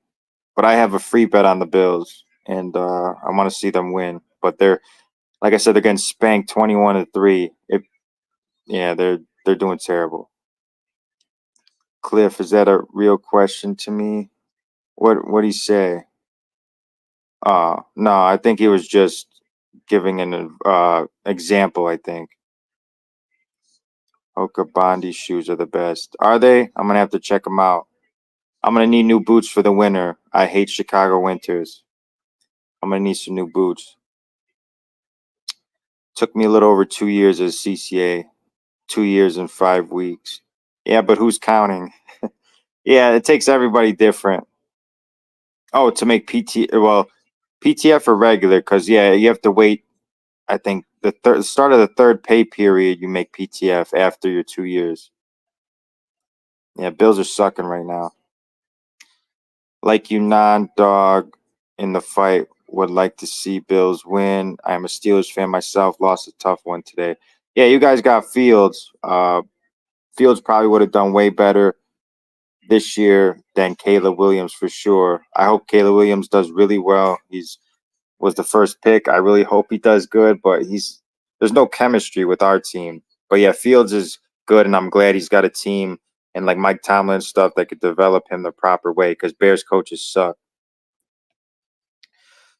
but I have a free bet on the Bills, and I want to see them win. But like I said, they're getting spanked 21-3. Yeah, they're doing terrible. Cliff, is that a real question to me? What do you say? No, I think he was just giving an example. I think Hoka Bondi shoes are the best. Are they? I'm gonna have to check them out. I'm gonna need new boots for the winter. I hate Chicago winters. I'm gonna need some new boots. Took me a little over 2 years as CCA. 2 years and 5 weeks. Yeah, but who's counting? Yeah, it takes everybody different. Oh, to make well, PTF or regular, because yeah, you have to wait. I think the start of the third pay period, you make PTF after your 2 years. Yeah, Bills are sucking right now. Like you, non-dog in the fight, would like to see Bills win. I am a Steelers fan myself. Lost a tough one today. Yeah, you guys got Fields. Fields probably would have done way better this year than Caleb Williams for sure. I hope Caleb Williams does really well. He's was the first pick. I really hope he does good, but there's no chemistry with our team. But yeah, Fields is good, and I'm glad he's got a team and like Mike Tomlin and stuff that could develop him the proper way because Bears coaches suck.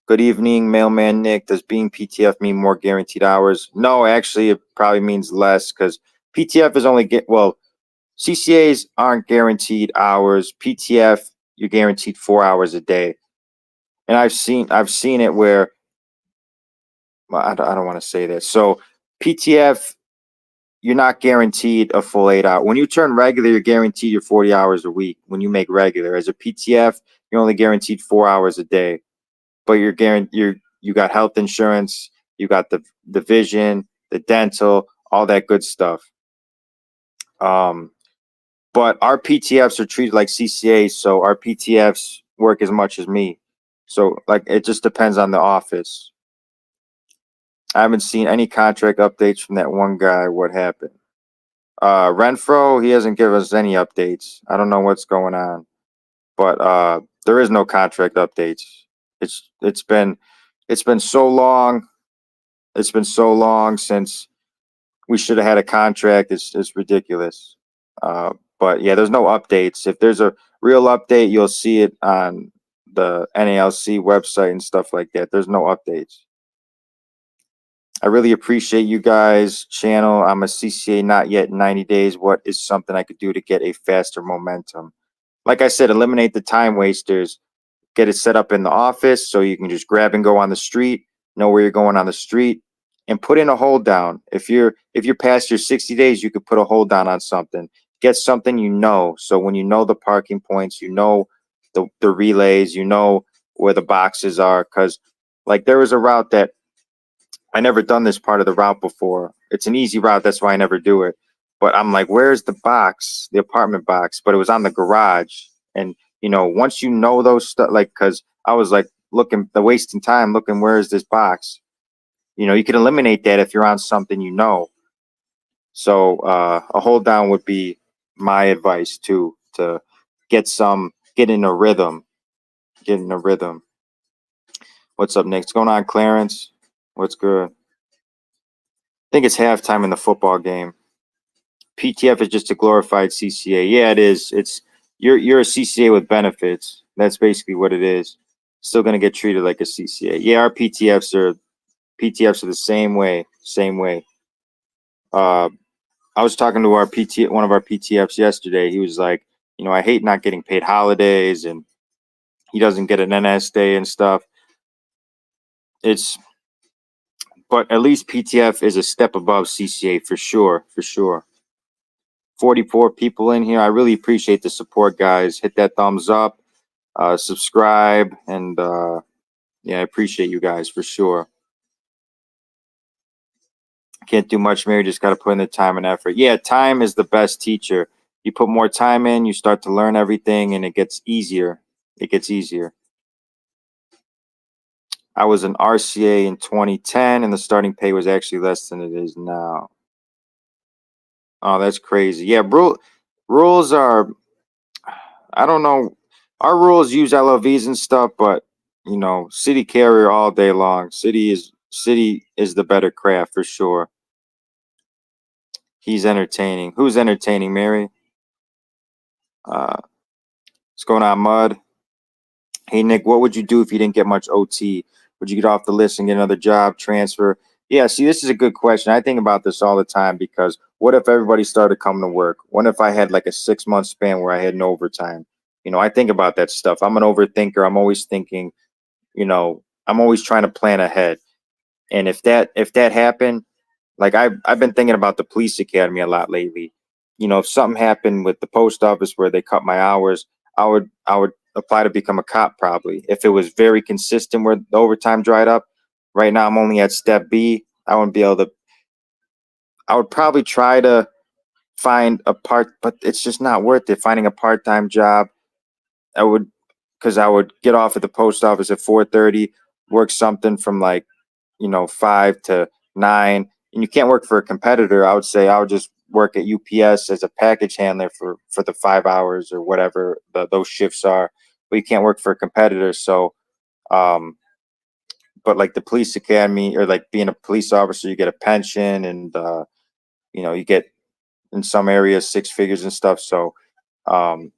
Good evening, Mailman Nick. Does being PTF mean more guaranteed hours? No, actually, it probably means less because PTF is only CCAs aren't guaranteed hours. PTF, you're guaranteed 4 hours a day. And I've seen it where, well, I don't want to say that. So PTF, you're not guaranteed a full 8 hour. When you turn regular, you're guaranteed your 40 hours a week. When you make regular, as a PTF, you're only guaranteed 4 hours a day. But you got health insurance, you got the vision, the dental, all that good stuff. But our PTFs are treated like CCAs, so our PTFs work as much as me. So like it just depends on the office. I haven't seen any contract updates from that one guy. What happened? Renfro, he hasn't given us any updates. I don't know what's going on. But there is no contract updates. It's been so long. It's been so long since we should have had a contract. It's ridiculous. But yeah, there's no updates. If there's a real update, you'll see it on the NALC website and stuff like that. There's no updates. I really appreciate you guys' channel. I'm a CCA not yet in 90 days. What is something I could do to get a faster momentum? Like I said, eliminate the time wasters. Get it set up in the office so you can just grab and go on the street, know where you're going on the street, and put in a hold down. If you're past your 60 days, you could put a hold down on something. Get something you know. So when you know the parking points, you know the relays, you know where the boxes are. Because like there was a route that I never done this part of the route before. It's an easy route, that's why I never do it. But I'm like, where's the box, the apartment box? But it was on the garage. And once you know those stuff, like, because I was like wasting time looking, where is this box? You can eliminate that if you're on something So a hold down would be my advice too, to get in a rhythm. Get in a rhythm. What's up next? Going on, Clarence? What's good? I think it's halftime in the football game. PTF is just a glorified CCA. Yeah, it is. You're a CCA with benefits. That's basically what it is. Still gonna get treated like a CCA. Yeah, our PTFs are the same way. Same way. I was talking to one of our PTFs yesterday. He was like, I hate not getting paid holidays, and he doesn't get an NS day and stuff. But at least PTF is a step above CCA for sure. For sure. 44 people in here. I really appreciate the support, guys. Hit that thumbs up, subscribe, and yeah, I appreciate you guys for sure. Can't do much, Mary. Just got to put in the time and effort. Yeah, time is the best teacher. You put more time in, you start to learn everything, and it gets easier. It gets easier. I was an RCA in 2010, and the starting pay was actually less than it is now. Oh, that's crazy. Yeah, rules are, I don't know. Our rules use LOVs and stuff, but city carrier all day long. City is the better craft for sure. He's entertaining. Who's entertaining, Mary? What's going on, Mud? Hey, Nick, what would you do if you didn't get much OT? Would you get off the list and get another job, transfer? Yeah, see, this is a good question. I think about this all the time because what if everybody started coming to work? What if I had like a 6-month span where I had no overtime? I think about that stuff. I'm an overthinker. I'm always thinking, I'm always trying to plan ahead. And if that happened, like I've been thinking about the police academy a lot lately. If something happened with the post office where they cut my hours, I would apply to become a cop probably. If it was very consistent where the overtime dried up. Right now I'm only at step B. I wouldn't be able to. I would probably try to find but it's just not worth it. Finding a part-time job, because I would get off at the post office at 4:30, work something from like 5 to 9, and you can't work for a competitor, I would say I would just work at UPS as a package handler for the 5 hours or whatever those shifts are. But you can't work for a competitor. So, um, but like the police academy or like being a police officer, you get a pension and you get in some areas 6 figures and stuff. So, um,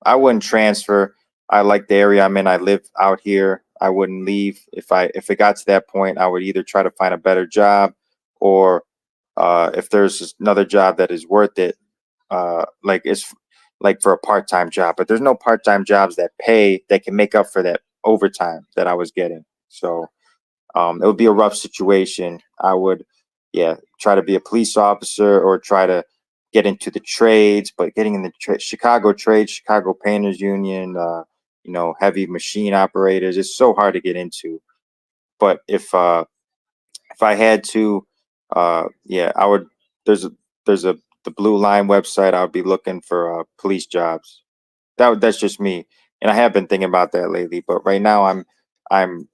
I wouldn't transfer. I like the area I'm in. I live out here. I wouldn't leave. If it got to that point, I would either try to find a better job, or if there's another job that is worth it, like it's like for a part-time job. But there's no part-time jobs that pay that can make up for that overtime that I was getting. So it would be a rough situation. I would, yeah, try to be a police officer or try to get into the trades. But getting in the Chicago trades, Chicago Painters Union, heavy machine operators, it's so hard to get into. But if I had to, yeah, I would. There's a there's a the Blue Line website. I would be looking for police jobs. That's just me, and I have been thinking about that lately. But right now, I'm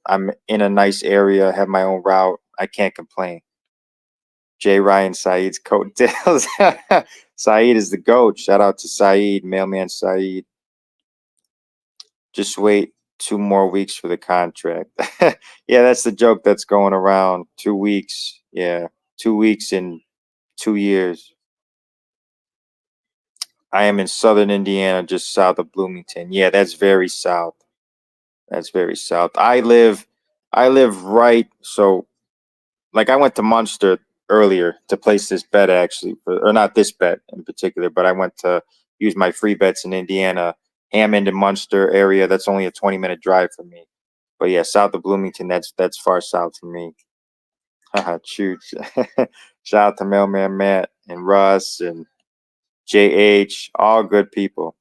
in a nice area, have my own route. I can't complain. Jay Ryan Saeed's coattails. Saeed is the goat. Shout out to Saeed, Mailman Saeed. Just wait 2 more weeks for the contract. Yeah, that's the joke that's going around. 2 weeks. Yeah, 2 weeks in 2 years. I am in southern Indiana, just south of Bloomington. Yeah, that's very south. That's very south. I live right, so like I went to Munster earlier to place this bet actually, or not this bet in particular, but I went to use my free bets in Indiana, Hammond and Munster area. That's only a 20-minute drive from me. But yeah, south of Bloomington, that's far south from me. Haha, shoot. Shout out to Mailman Matt and Russ and JH, all good people.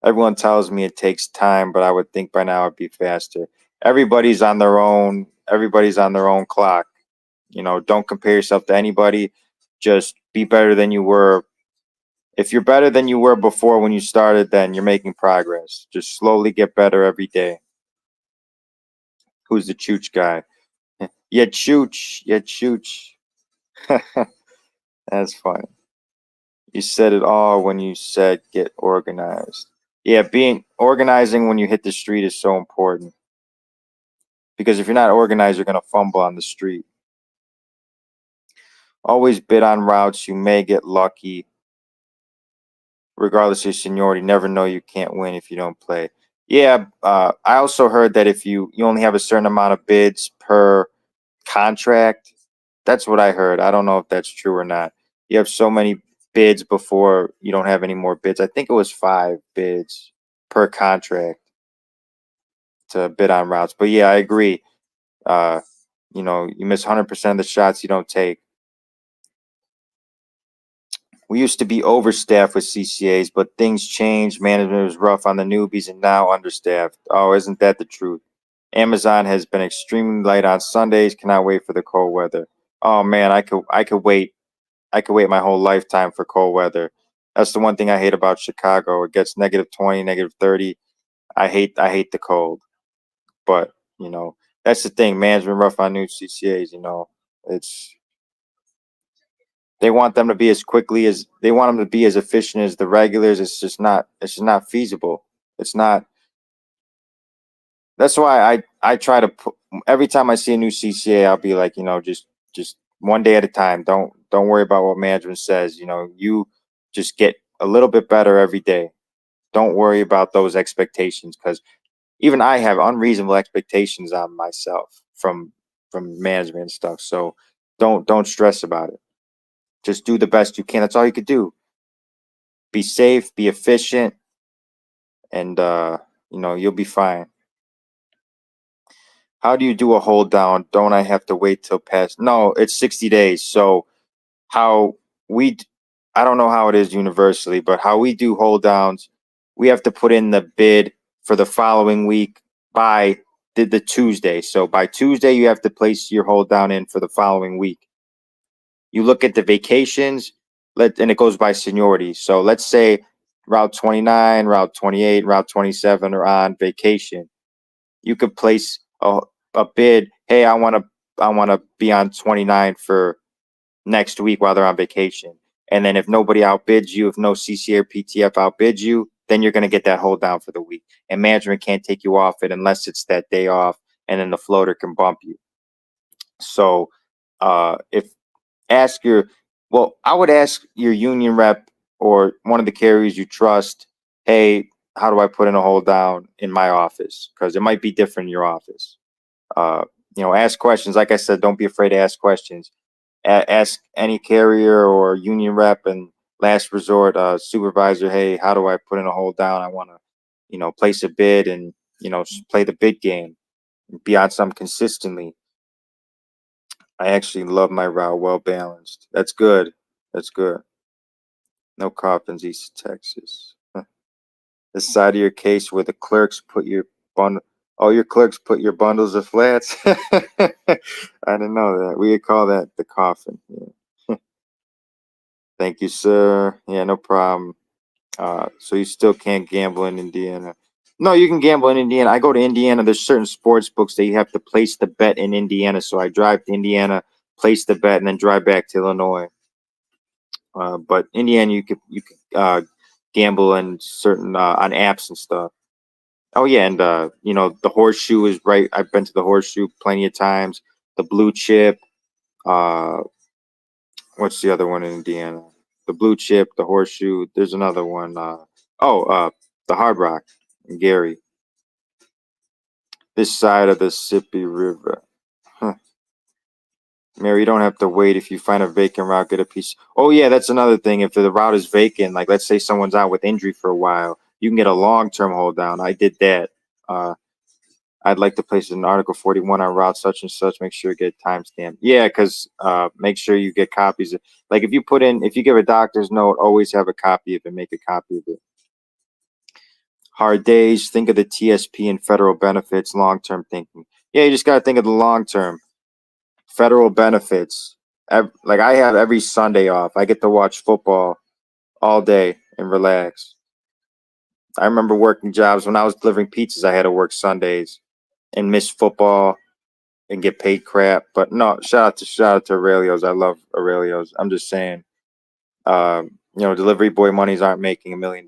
Everyone tells me it takes time, but I would think by now it'd be faster. Everybody's on their own clock. Don't compare yourself to anybody. Just be better than you were. If you're better than you were before when you started, then you're making progress. Just slowly get better every day. Who's the chooch guy? Yeah, chooch. Yeah, chooch. That's funny. You said it all when you said get organized. Yeah, being organizing when you hit the street is so important. Because if you're not organized, you're gonna fumble on the street. Always bid on routes. You may get lucky. Regardless of your seniority, never know you can't win if you don't play. Yeah, I also heard that if you only have a certain amount of bids per contract. That's what I heard. I don't know if that's true or not. You have so many bids before you don't have any more bids. I think it was 5 bids per contract to bid on routes. But yeah, I agree. Uh, you miss 100% of the shots you don't take. We used to be overstaffed with CCAs, but things changed. Management was rough on the newbies and now understaffed. Oh, isn't that the truth? Amazon has been extremely light on Sundays. Cannot wait for the cold weather. Oh man, I could wait. I could wait my whole lifetime for cold weather. That's the one thing I hate about Chicago. It gets -20, -30. I hate the cold. But, that's the thing. Management rough on new CCAs, it's they want them to be as efficient as the regulars. It's just not feasible. It's not. That's why I try to put, every time I see a new CCA, I'll be like, just one day at a time. Don't worry about what management says. You just get a little bit better every day. Don't worry about those expectations, because even I have unreasonable expectations on myself from management and stuff. So don't stress about it. Just do the best you can. That's all you could do. Be safe, be efficient, and you'll be fine. How do you do a hold down? Don't I have to wait till past? No, it's 60 days. So how we, I don't know how it is universally, but how we do hold downs, we have to put in the bid for the following week by the Tuesday. So by Tuesday, you have to place your hold down in for the following week. You look at the vacations, and it goes by seniority. So let's say Route 29, Route 28, Route 27 are on vacation. You could place a bid. Hey, I want to be on 29 for next week while they're on vacation. And then if nobody outbids you, if no CCA or PTF outbids you, then you're going to get that hold down for the week. And management can't take you off it unless it's that day off, and then the floater can bump you. So if ask your, well, I would ask your union rep or one of the carriers you trust, hey, how do I put in a hold down in my office? Because it might be different in your office. Ask questions. Like I said, don't be afraid to ask questions. Ask any carrier or union rep, and last resort, supervisor, hey, how do I put in a hold down? I want to, place a bid and, play the bid game, be on some consistently. I actually love my route, well balanced. That's good. That's good. No coffins, East Texas. The side of your case where the clerks put your bundle. Oh, your clerks put your bundles of flats. I didn't know that. We would call that the coffin. Yeah. Thank you, sir. Yeah, no problem. So you still can't gamble in Indiana. No, you can gamble in Indiana. I go to Indiana. There's certain sports books that you have to place the bet in Indiana. So I drive to Indiana, place the bet, and then drive back to Illinois. But Indiana, you could gamble in certain on apps and stuff. Oh yeah, and the horseshoe is right. I've been to the horseshoe plenty of times. The blue chip. Uh, what's the other one in Indiana? The blue chip, the horseshoe. There's another one. The Hard Rock in Gary. This side of the Mississippi River. Huh. Mary, you don't have to wait. If you find a vacant route, get a piece. Oh yeah, that's another thing. If the route is vacant, like let's say someone's out with injury for a while, you can get a long-term hold down. I did that. I'd like to place an Article 41 on route such and such. Make sure you get timestamp. Yeah, because make sure you get copies. Like if you give a doctor's note, always have a copy of it. Make a copy of it. Hard days. Think of the TSP and federal benefits. Long-term thinking. Yeah, you just got to think of the long-term. Federal benefits. Like I have every Sunday off. I get to watch football all day and relax. I remember working jobs when I was delivering pizzas. I had to work Sundays and miss football and get paid crap. But no, shout out to Aurelio's. I love Aurelio's. I'm just saying, delivery boy monies aren't making $1 million.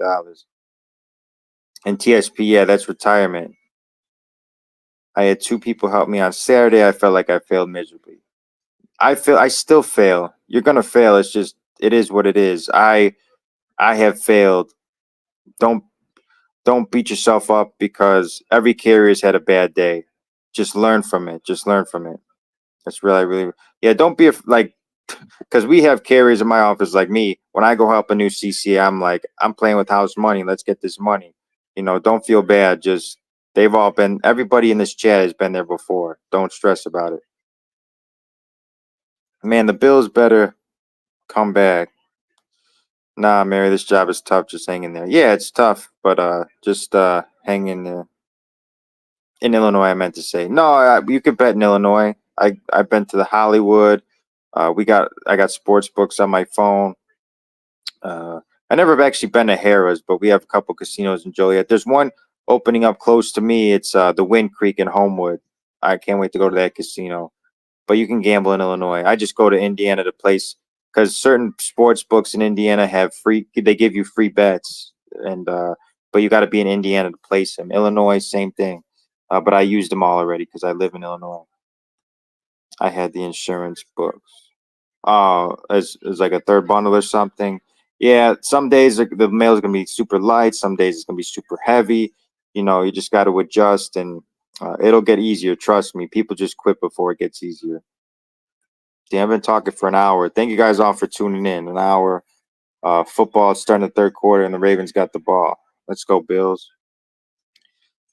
And TSP, yeah, that's retirement. I had 2 people help me on Saturday. I felt like I failed miserably. I still fail. You're gonna fail. It's just it is what it is. I have failed. Don't don't beat yourself up because every carrier's had a bad day. Just learn from it. Just learn from it. That's really, yeah. Don't be like, because we have carriers in my office like me. When I go help a new CC, I'm like, I'm playing with house money. Let's get this money. Don't feel bad. Just everybody in this chat has been there before. Don't stress about it. Man, the Bills better come back. Nah, Mary, this job is tough. Just hang in there. Yeah, it's tough, but just hang in there. In Illinois, I meant to say. No, you could bet in Illinois. I've been to the Hollywood. I got sports books on my phone. I never have actually been to Harrah's, but we have a couple casinos in Joliet. There's one opening up close to me. It's the Wind Creek in Homewood. I can't wait to go to that casino. But you can gamble in Illinois. I just go to Indiana to place because certain sports books in Indiana have free. They give you free bets, and but you got to be in Indiana to place them. Illinois, same thing. But I used them all already because I live in Illinois. I had the insurance books. As like a third bundle or something. Yeah, some days the mail is gonna be super light. Some days it's gonna be super heavy. You just got to adjust, and it'll get easier. Trust me. People just quit before it gets easier. Damn, I've been talking for an hour. Thank you guys all for tuning in. An hour. Football starting the third quarter, and the Ravens got the ball. Let's go, Bills.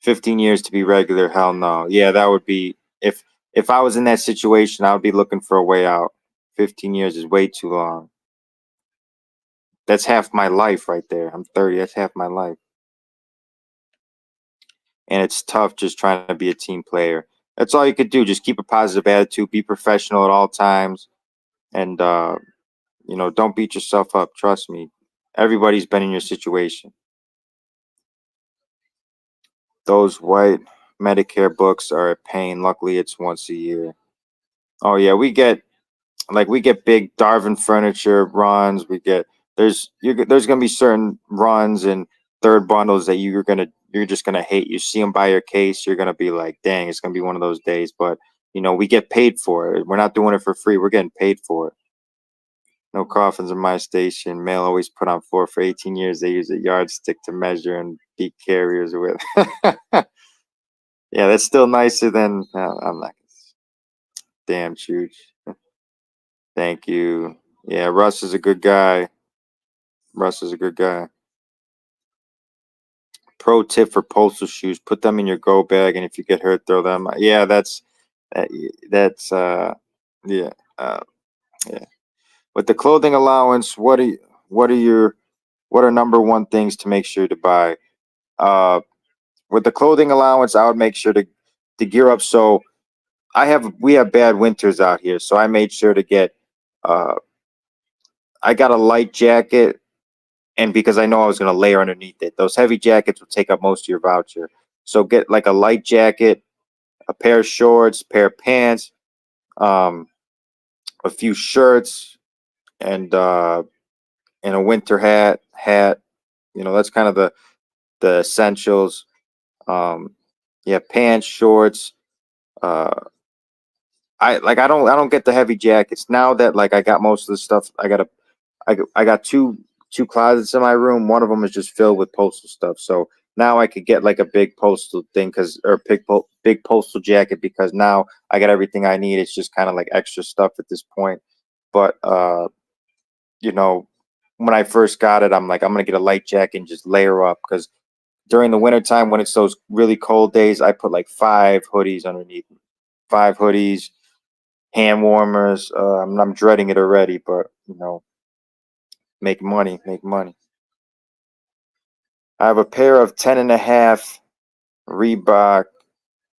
15 years to be regular? Hell no. Yeah, that would be if I was in that situation, I would be looking for a way out. 15 years is way too long. That's half my life right there. I'm 30. That's half my life. And it's tough just trying to be a team player. That's all you could do. Just keep a positive attitude, be professional at all times, and don't beat yourself up. Trust me. Everybody's been in your situation. Those white Medicare books are a pain. Luckily, it's once a year. Oh yeah, we get big Darwin furniture runs. We get there's gonna be certain runs and third bundles that you're just gonna hate. You see them by your case, you're gonna be like, dang, it's gonna be one of those days. But we get paid for it. We're not doing it for free. We're getting paid for it. No coffins in my station. Mail always put on floor for 18 years. They use a yardstick to measure and beat carriers with. Yeah, that's still nicer than. I'm not. Damn, Chooch. Thank you. Yeah, Russ is a good guy. Russ is a good guy. Pro tip for postal shoes: put them in your go bag, and if you get hurt, throw them. Yeah, that, that's yeah, uh, yeah. With the clothing allowance, what are your what are number one things to make sure to buy? Uh, with the clothing allowance, I would make sure to gear up. So we have bad winters out here, so I made sure to get. Uh, I got a light jacket, and because I know I was going to layer underneath it, those heavy jackets will take up most of your voucher. So get like a light jacket, a pair of shorts, pair of pants, um, a few shirts, and a winter hat. That's kind of the essentials. Yeah, pants, shorts. Uh, I don't get the heavy jackets now that like I got most of the stuff. I got two closets in my room. One of them is just filled with postal stuff. So now I could get like a big postal thing or big postal jacket because now I got everything I need. It's just kind of like extra stuff at this point. But you know, when I first got it, I'm like, I'm gonna get a light jacket and just layer up because during the wintertime when it's those really cold days, I put like 5 hoodies underneath, 5 hoodies, hand warmers. I'm dreading it already, but make money, make money. I have a pair of 10.5 Reebok.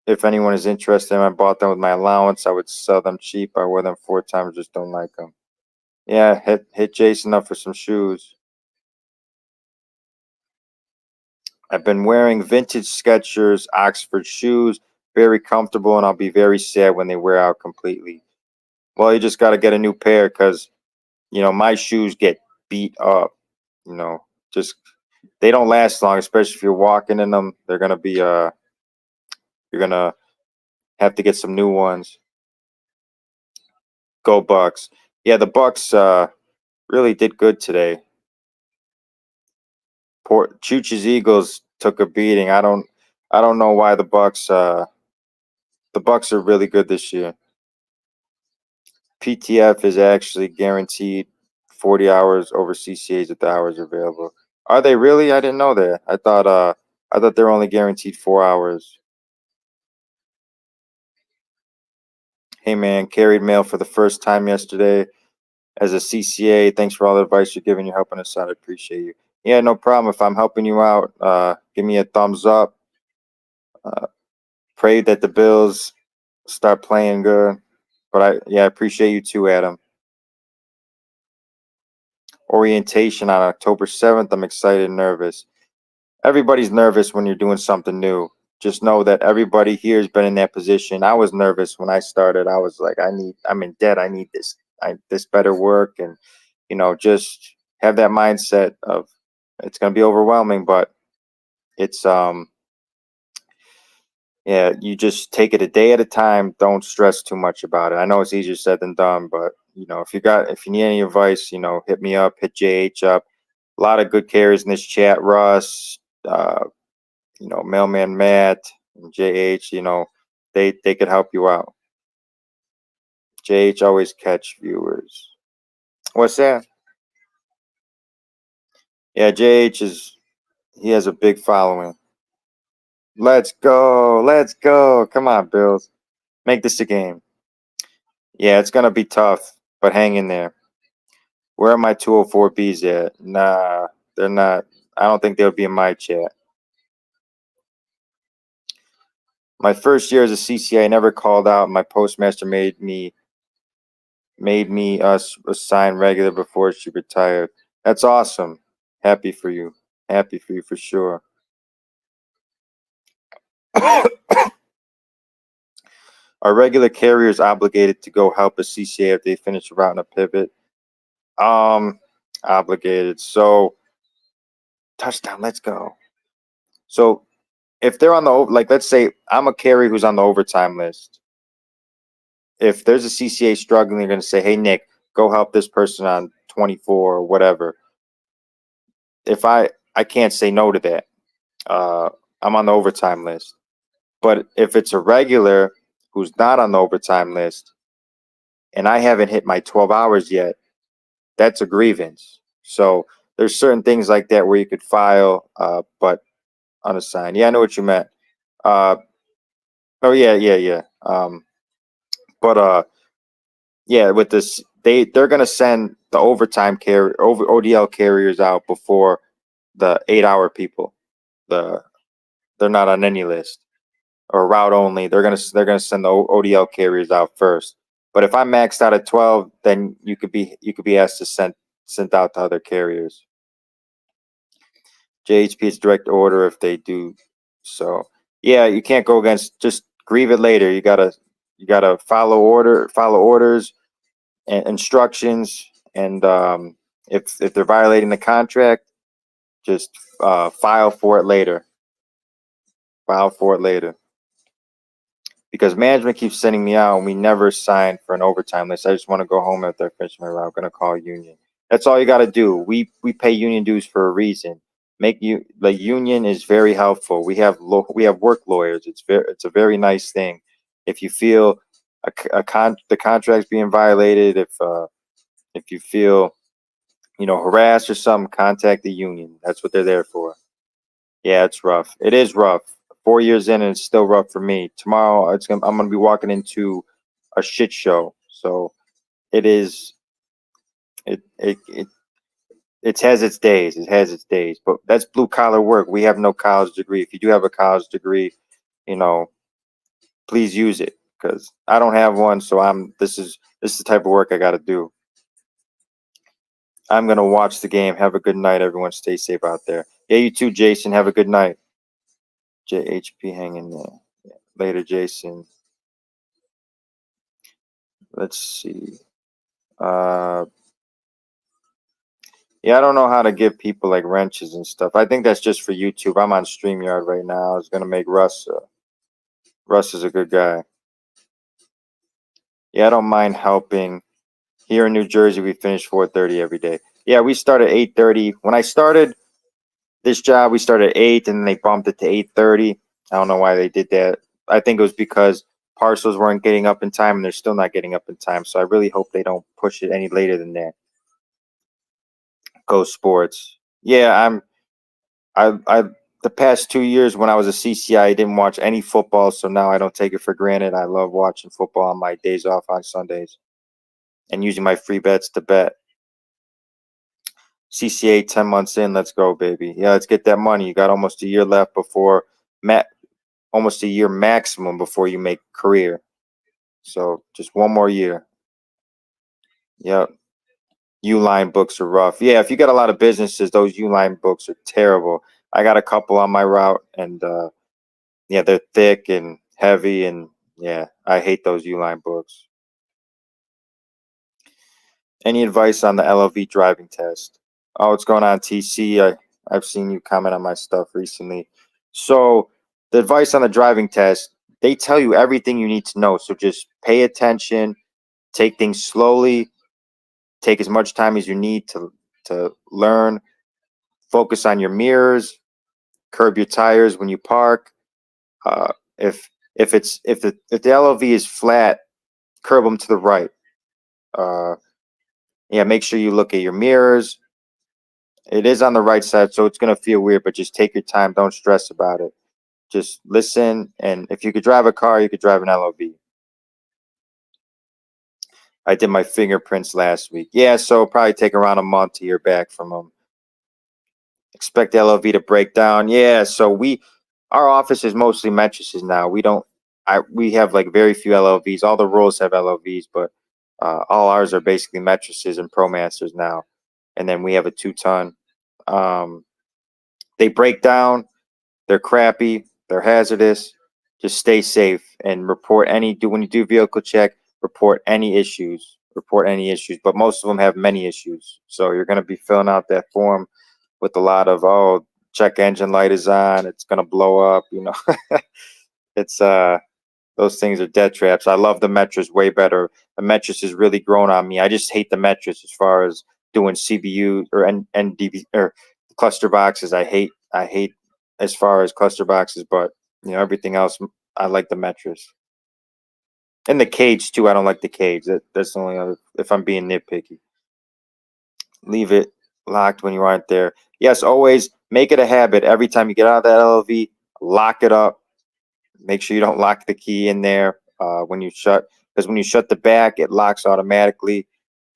If anyone is interested, I bought them with my allowance. I would sell them cheap. I wear them 4 times, just don't like them. Yeah, hit Jason up for some shoes. I've been wearing vintage Skechers Oxford shoes, very comfortable, and I'll be very sad when they wear out completely. Well, you just got to get a new pair because my shoes get beat up. You know, just they don't last long, especially if you're walking in them. They're gonna be you're gonna have to get some new ones. Go Bucks. Yeah, the Bucks really did good today. Chooch's Eagles took a beating. I don't know why the Bucks are really good this year. PTF is actually guaranteed 40 hours over CCAs if the hours are available. Are they really? I didn't know that. I thought they were only guaranteed 4 hours. Hey man, carried mail for the first time yesterday as a CCA. Thanks for all the advice you're giving. You're helping us out. I appreciate you. Yeah, no problem. If I'm helping you out, give me a thumbs up. Uh, pray that the Bills start playing good. But I appreciate you too, Adam. Orientation on October 7th. I'm excited and nervous. Everybody's nervous when you're doing something new. Just know that everybody here has been in that position. I was nervous when I started. I was like, I'm in debt. I need this. This better work, and just have that mindset of it's going to be overwhelming, but it's yeah, you just take it a day at a time. Don't stress too much about it. I know it's easier said than done, but if you need any advice, hit me up, hit JH up. A lot of good carriers in this chat. Russ, Mailman Matt, and JH, they could help you out. JH always catch viewers. What's that? Yeah, he has a big following. Let's go. Let's go. Come on, Bills. Make this a game. Yeah, it's gonna be tough, but hang in there. Where are my 204Bs at? Nah, they're not. I don't think they'll be in my chat. My first year as a CCA, I never called out. My postmaster made me assign regular before she retired. That's awesome. Happy for you. Happy for you for sure. Are regular carriers obligated to go help a CCA if they finish a route and a pivot? Obligated. So touchdown, let's go. So if they're on the like, let's say I'm a carrier who's on the overtime list. If there's a CCA struggling, they're going to say, "Hey Nick, go help this person on 24 or whatever." If I can't say no to that. I'm on the overtime list. But if it's a regular who's not on the overtime list and I haven't hit my 12 hours yet, that's a grievance. So there's certain things like that where you could file, but unassigned. Yeah, I know what you meant. Uh, oh yeah. But yeah, with this, they're gonna send the overtime ODL carriers out before the 8 hour people. They're not on any list or route only. They're gonna send the ODL carriers out first. But if I'm maxed out at 12, then you could be asked to sent out to other carriers. JHP is direct order if they do so. Yeah, you can't go against, just grieve it later. You gotta follow orders and instructions, and if they're violating the contract, just file for it later. File for it later. Because management keeps sending me out and we never signed for an overtime list. I just want to go home after I finish my route. I'm gonna call union. That's all you got to do. We pay union dues for a reason. Union is very helpful. We have work lawyers. It's a very nice thing. If you feel the contract's being violated, if you feel harassed or something, contact the union. That's what they're there for. Yeah, it's rough. It is rough. 4 years in, and it's still rough for me. Tomorrow, I'm gonna be walking into a shit show. So it is. It has its days. It has its days. But that's blue collar work. We have no college degree. If you do have a college degree, you know, please use it, because I don't have one. So This is the type of work I got to do. I'm gonna watch the game. Have a good night, everyone. Stay safe out there. Yeah, you too, Jason. Have a good night. JHP hanging there. Yeah. Later, Jason. Let's see. Uh, yeah, I don't know how to give people like wrenches and stuff. I think that's just for YouTube. I'm on StreamYard right now. I was gonna make Russ. Russ is a good guy. Yeah, I don't mind helping. Here in New Jersey, we finish 4:30 every day. Yeah, we start at 8:30. When I started this job, we started at 8, and then they bumped it to 8:30. I don't know why they did that. I think it was because parcels weren't getting up in time, and they're still not getting up in time. So I really hope they don't push it any later than that. Go Sports. Yeah, I the past 2 years when I was a CCI, I didn't watch any football, so now I don't take it for granted. I love watching football on my days off on Sundays and using my free bets to bet. CCA 10 months in, let's go, baby. Yeah, let's get that money. You got almost a year left before almost a year maximum before you make career. So just one more year. Yep. U-line books are rough. Yeah, if you got a lot of businesses, those U-line books are terrible. I got a couple on my route, and yeah, they're thick and heavy, and yeah, I hate those U-line books. Any advice on the LLV driving test? Oh, what's going on, TC? I've seen you comment on my stuff recently. So the advice on the driving test, they tell you everything you need to know. So just pay attention, take things slowly, take as much time as you need to learn, focus on your mirrors, curb your tires when you park. Uh, if the LLV is flat, curb them to the right. Yeah, make sure you look at your mirrors. It is on the right side, so it's gonna feel weird, but just take your time. Don't stress about it. Just listen, and if you could drive a car, you could drive an LLV. I did my fingerprints last week. Yeah, so probably take around a month to hear back from them. Expect the LLV to break down. Yeah, so our office is mostly mattresses now. We have like very few LLVs. All the roles have LLVs, but all ours are basically mattresses and ProMasters now. And then we have a 2-ton. They break down. They're crappy. They're hazardous. Just stay safe and when you do vehicle check, report any issues. Report any issues, but most of them have many issues. So you're going to be filling out that form with a lot of, oh, check engine light is on, it's going to blow up, It's those things are dead traps. I love the Metris way better. The Metris has really grown on me. I just hate the Metris as far as doing CBU or NDB or cluster boxes. I hate as far as cluster boxes, but everything else I like the Metris. And the cage too. I don't like the cage. That's the only other, if I'm being nitpicky. Leave it locked when you aren't there. Yes, always make it a habit. Every time you get out of that LLV, lock it up. Make sure you don't lock the key in there when you shut, because when you shut the back, it locks automatically.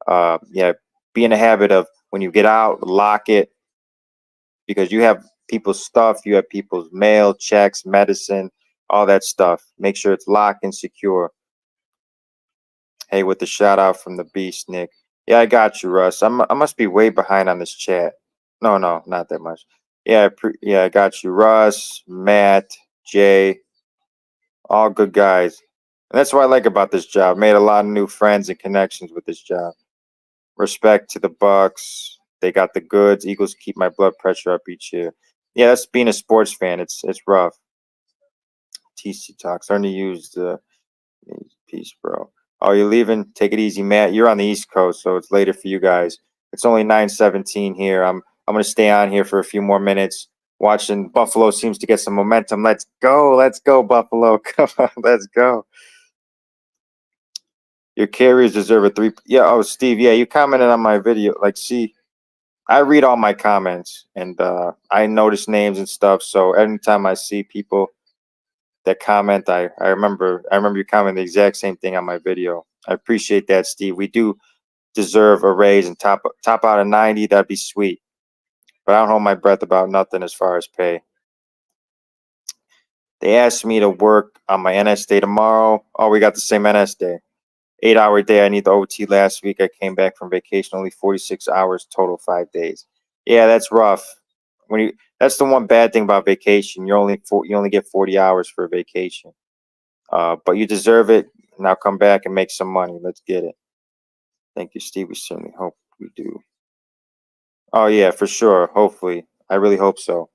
Yeah, be in a habit of when you get out, lock it, because you have people's stuff, you have people's mail, checks, medicine, all that stuff. Make sure it's locked and secure. Hey, with the shout out from the beast, Nick. Yeah, I got you, Russ. I must be way behind on this chat. No, not that much. Yeah, I got you, Russ, Matt, Jay, all good guys. And that's what I like about this job. Made a lot of new friends and connections with this job. Respect to the Bucks. They got the goods. Eagles keep my blood pressure up each year. Yeah, that's being a sports fan. It's rough. TC talks. Learn to use the peace, bro. Oh, you're leaving? Take it easy, Matt. You're on the East Coast, so it's later for you guys. It's only 9:17 here. I'm gonna stay on here for a few more minutes. Watching Buffalo seems to get some momentum. Let's go, Buffalo. Come on, let's go. Your carriers deserve a 3. Yeah. Oh, Steve. Yeah, you commented on my video. Like, see, I read all my comments and I notice names and stuff. So anytime I see people that comment, I remember you commenting the exact same thing on my video. I appreciate that, Steve. We do deserve a raise and top out of 90. That'd be sweet. But I don't hold my breath about nothing as far as pay. They asked me to work on my NS day tomorrow. Oh, we got the same NS day. 8-hour day. I need the OT last week. I came back from vacation, only 46 hours total, 5 days. Yeah, that's rough. That's the one bad thing about vacation. You only get 40 hours for a vacation. But you deserve it. Now come back and make some money. Let's get it. Thank you, Steve. We certainly hope we do. Oh yeah, for sure. Hopefully. I really hope so.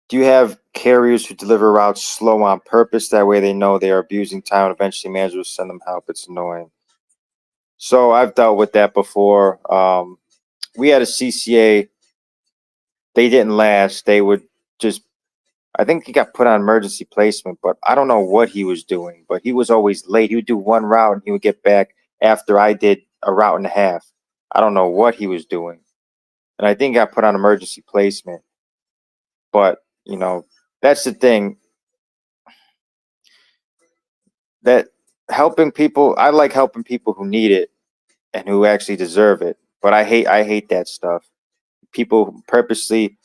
Do you have carriers who deliver routes slow on purpose? That way they know they are abusing time and eventually managers will send them help. It's annoying. So I've dealt with that before. We had a CCA. They didn't last. They would just, I think he got put on emergency placement, but I don't know what he was doing. But he was always late. He would do one route and he would get back after I did a route and a half. I don't know what he was doing. And I think he got put on emergency placement. But, that's the thing. That I like helping people who need it and who actually deserve it. But I hate that stuff. People purposely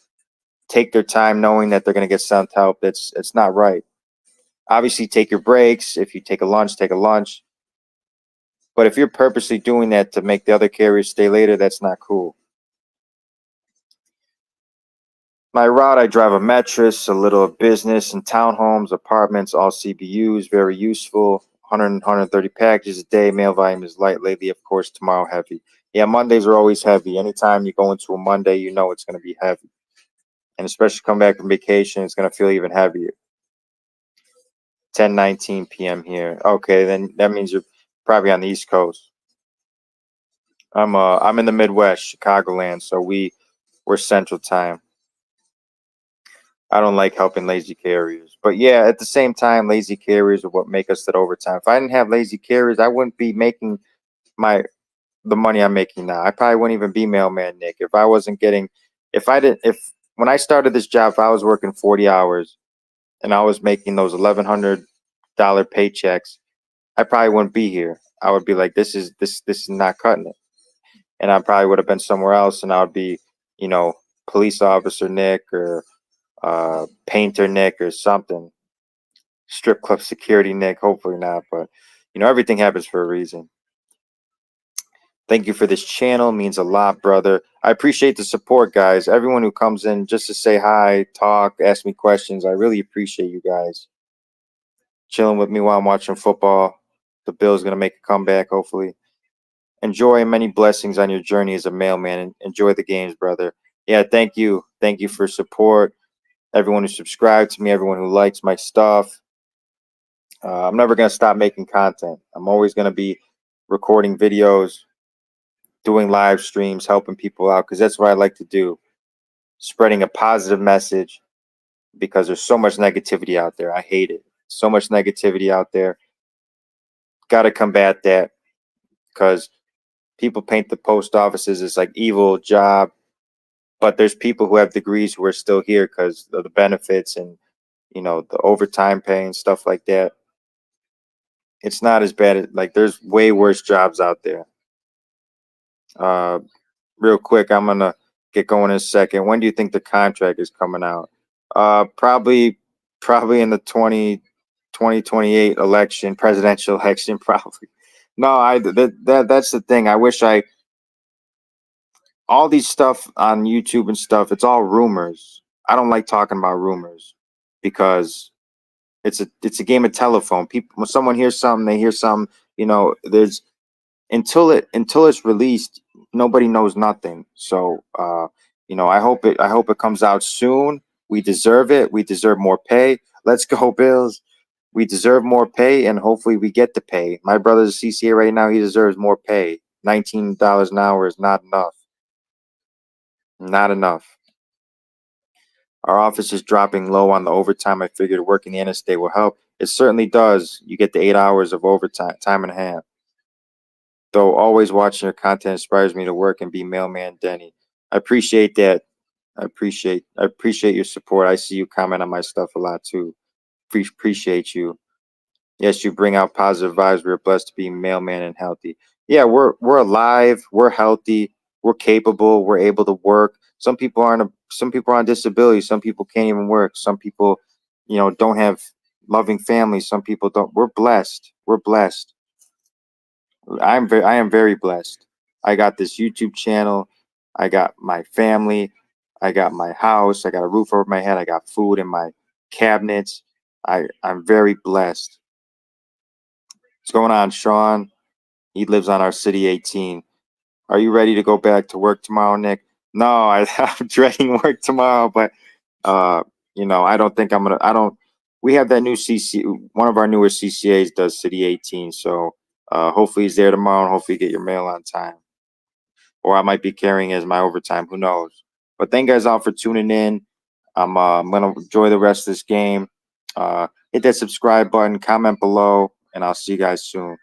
take their time knowing that they're going to get sent help. It's not right. Obviously, take your breaks. If you take a lunch, take a lunch. But if you're purposely doing that to make the other carriers stay later, that's not cool. My route, I drive a Metris, a little business and townhomes, apartments, all CBUs, very useful. 130 packages a day. Mail volume is light lately, of course. Tomorrow heavy. Yeah, Mondays are always heavy. Anytime you go into a Monday, you know it's going to be heavy. And especially come back from vacation, it's going to feel even heavier. 10:19 p.m. here. Okay, then that means you're probably on the East Coast. I'm in the Midwest, Chicagoland, so we're Central Time. I don't like helping lazy carriers. But yeah, at the same time, lazy carriers are what make us that overtime. If I didn't have lazy carriers, I wouldn't be making the money I'm making now. I probably wouldn't even be Mailman Nick if I wasn't getting if when I started this job, if I was working 40 hours and I was making those $1,100 paychecks, I probably wouldn't be here. I would be like, this is not cutting it. And I probably would have been somewhere else and I would be, police officer Nick or painter Nick or something. Strip club security Nick, hopefully not, but everything happens for a reason. Thank you for this channel. It means a lot, brother. I appreciate the support, guys. Everyone who comes in just to say hi, talk, ask me questions. I really appreciate you guys chilling with me while I'm watching football. The Bills going to make a comeback, hopefully. Enjoy, many blessings on your journey as a mailman, and enjoy the games, brother. Yeah, thank you. Thank you for support. Everyone who subscribed to me, everyone who likes my stuff. I'm never going to stop making content. I'm always going to be recording videos, doing live streams, helping people out, because that's what I like to do. Spreading a positive message, because there's so much negativity out there. I hate it. So much negativity out there. Got to combat that, because people paint the post offices as like evil job, but there's people who have degrees who are still here because of the benefits and, you know, the overtime pay and stuff like that. It's not as bad. Like, there's way worse jobs out there. Real quick, I'm gonna get going in a second. When do you think the contract is coming out? Probably in the 2028 election, presidential election, probably. No, that's the thing. I wish all these stuff on YouTube and stuff, it's all rumors. I don't like talking about rumors, because it's a game of telephone. People, when someone hears something, they hear something, you know, there's until it's released, nobody knows nothing. So you know, I hope it comes out soon. We deserve it. We deserve more pay. Let's go, Bills. We deserve more pay, and hopefully we get the pay. My brother's a CCA right now. He deserves more pay. $19 an hour is not enough. Not enough. Our office is dropping low on the overtime. I figured working the interstate will help. It certainly does. You get the 8 hours of overtime, time and a half. Though always watching your content inspires me to work and be mailman Denny. I appreciate that. I appreciate your support. I see you comment on my stuff a lot too. Appreciate you. Yes, you bring out positive vibes. We're blessed to be mailman and healthy. Yeah, we're alive. We're healthy. We're capable. We're able to work. Some people some people are on disability. Some people can't even work. Some people, you know, don't have loving families. Some people don't. We're blessed. We're blessed. I am very blessed. I got this YouTube channel. I got my family. I got my house. I got a roof over my head. I got food in my cabinets. I'm very blessed. What's going on, Sean? He lives on our City 18. Are you ready to go back to work tomorrow, Nick? No, I'm dreading work tomorrow, but you know, I don't think I'm gonna. I don't. We have that new CC. One of our newer CCAs does City 18, so hopefully he's there tomorrow, and hopefully you get your mail on time. Or I might be carrying as my overtime. Who knows? But thank you guys all for tuning in. I'm gonna enjoy the rest of this game. Hit that subscribe button, comment below, and I'll see you guys soon.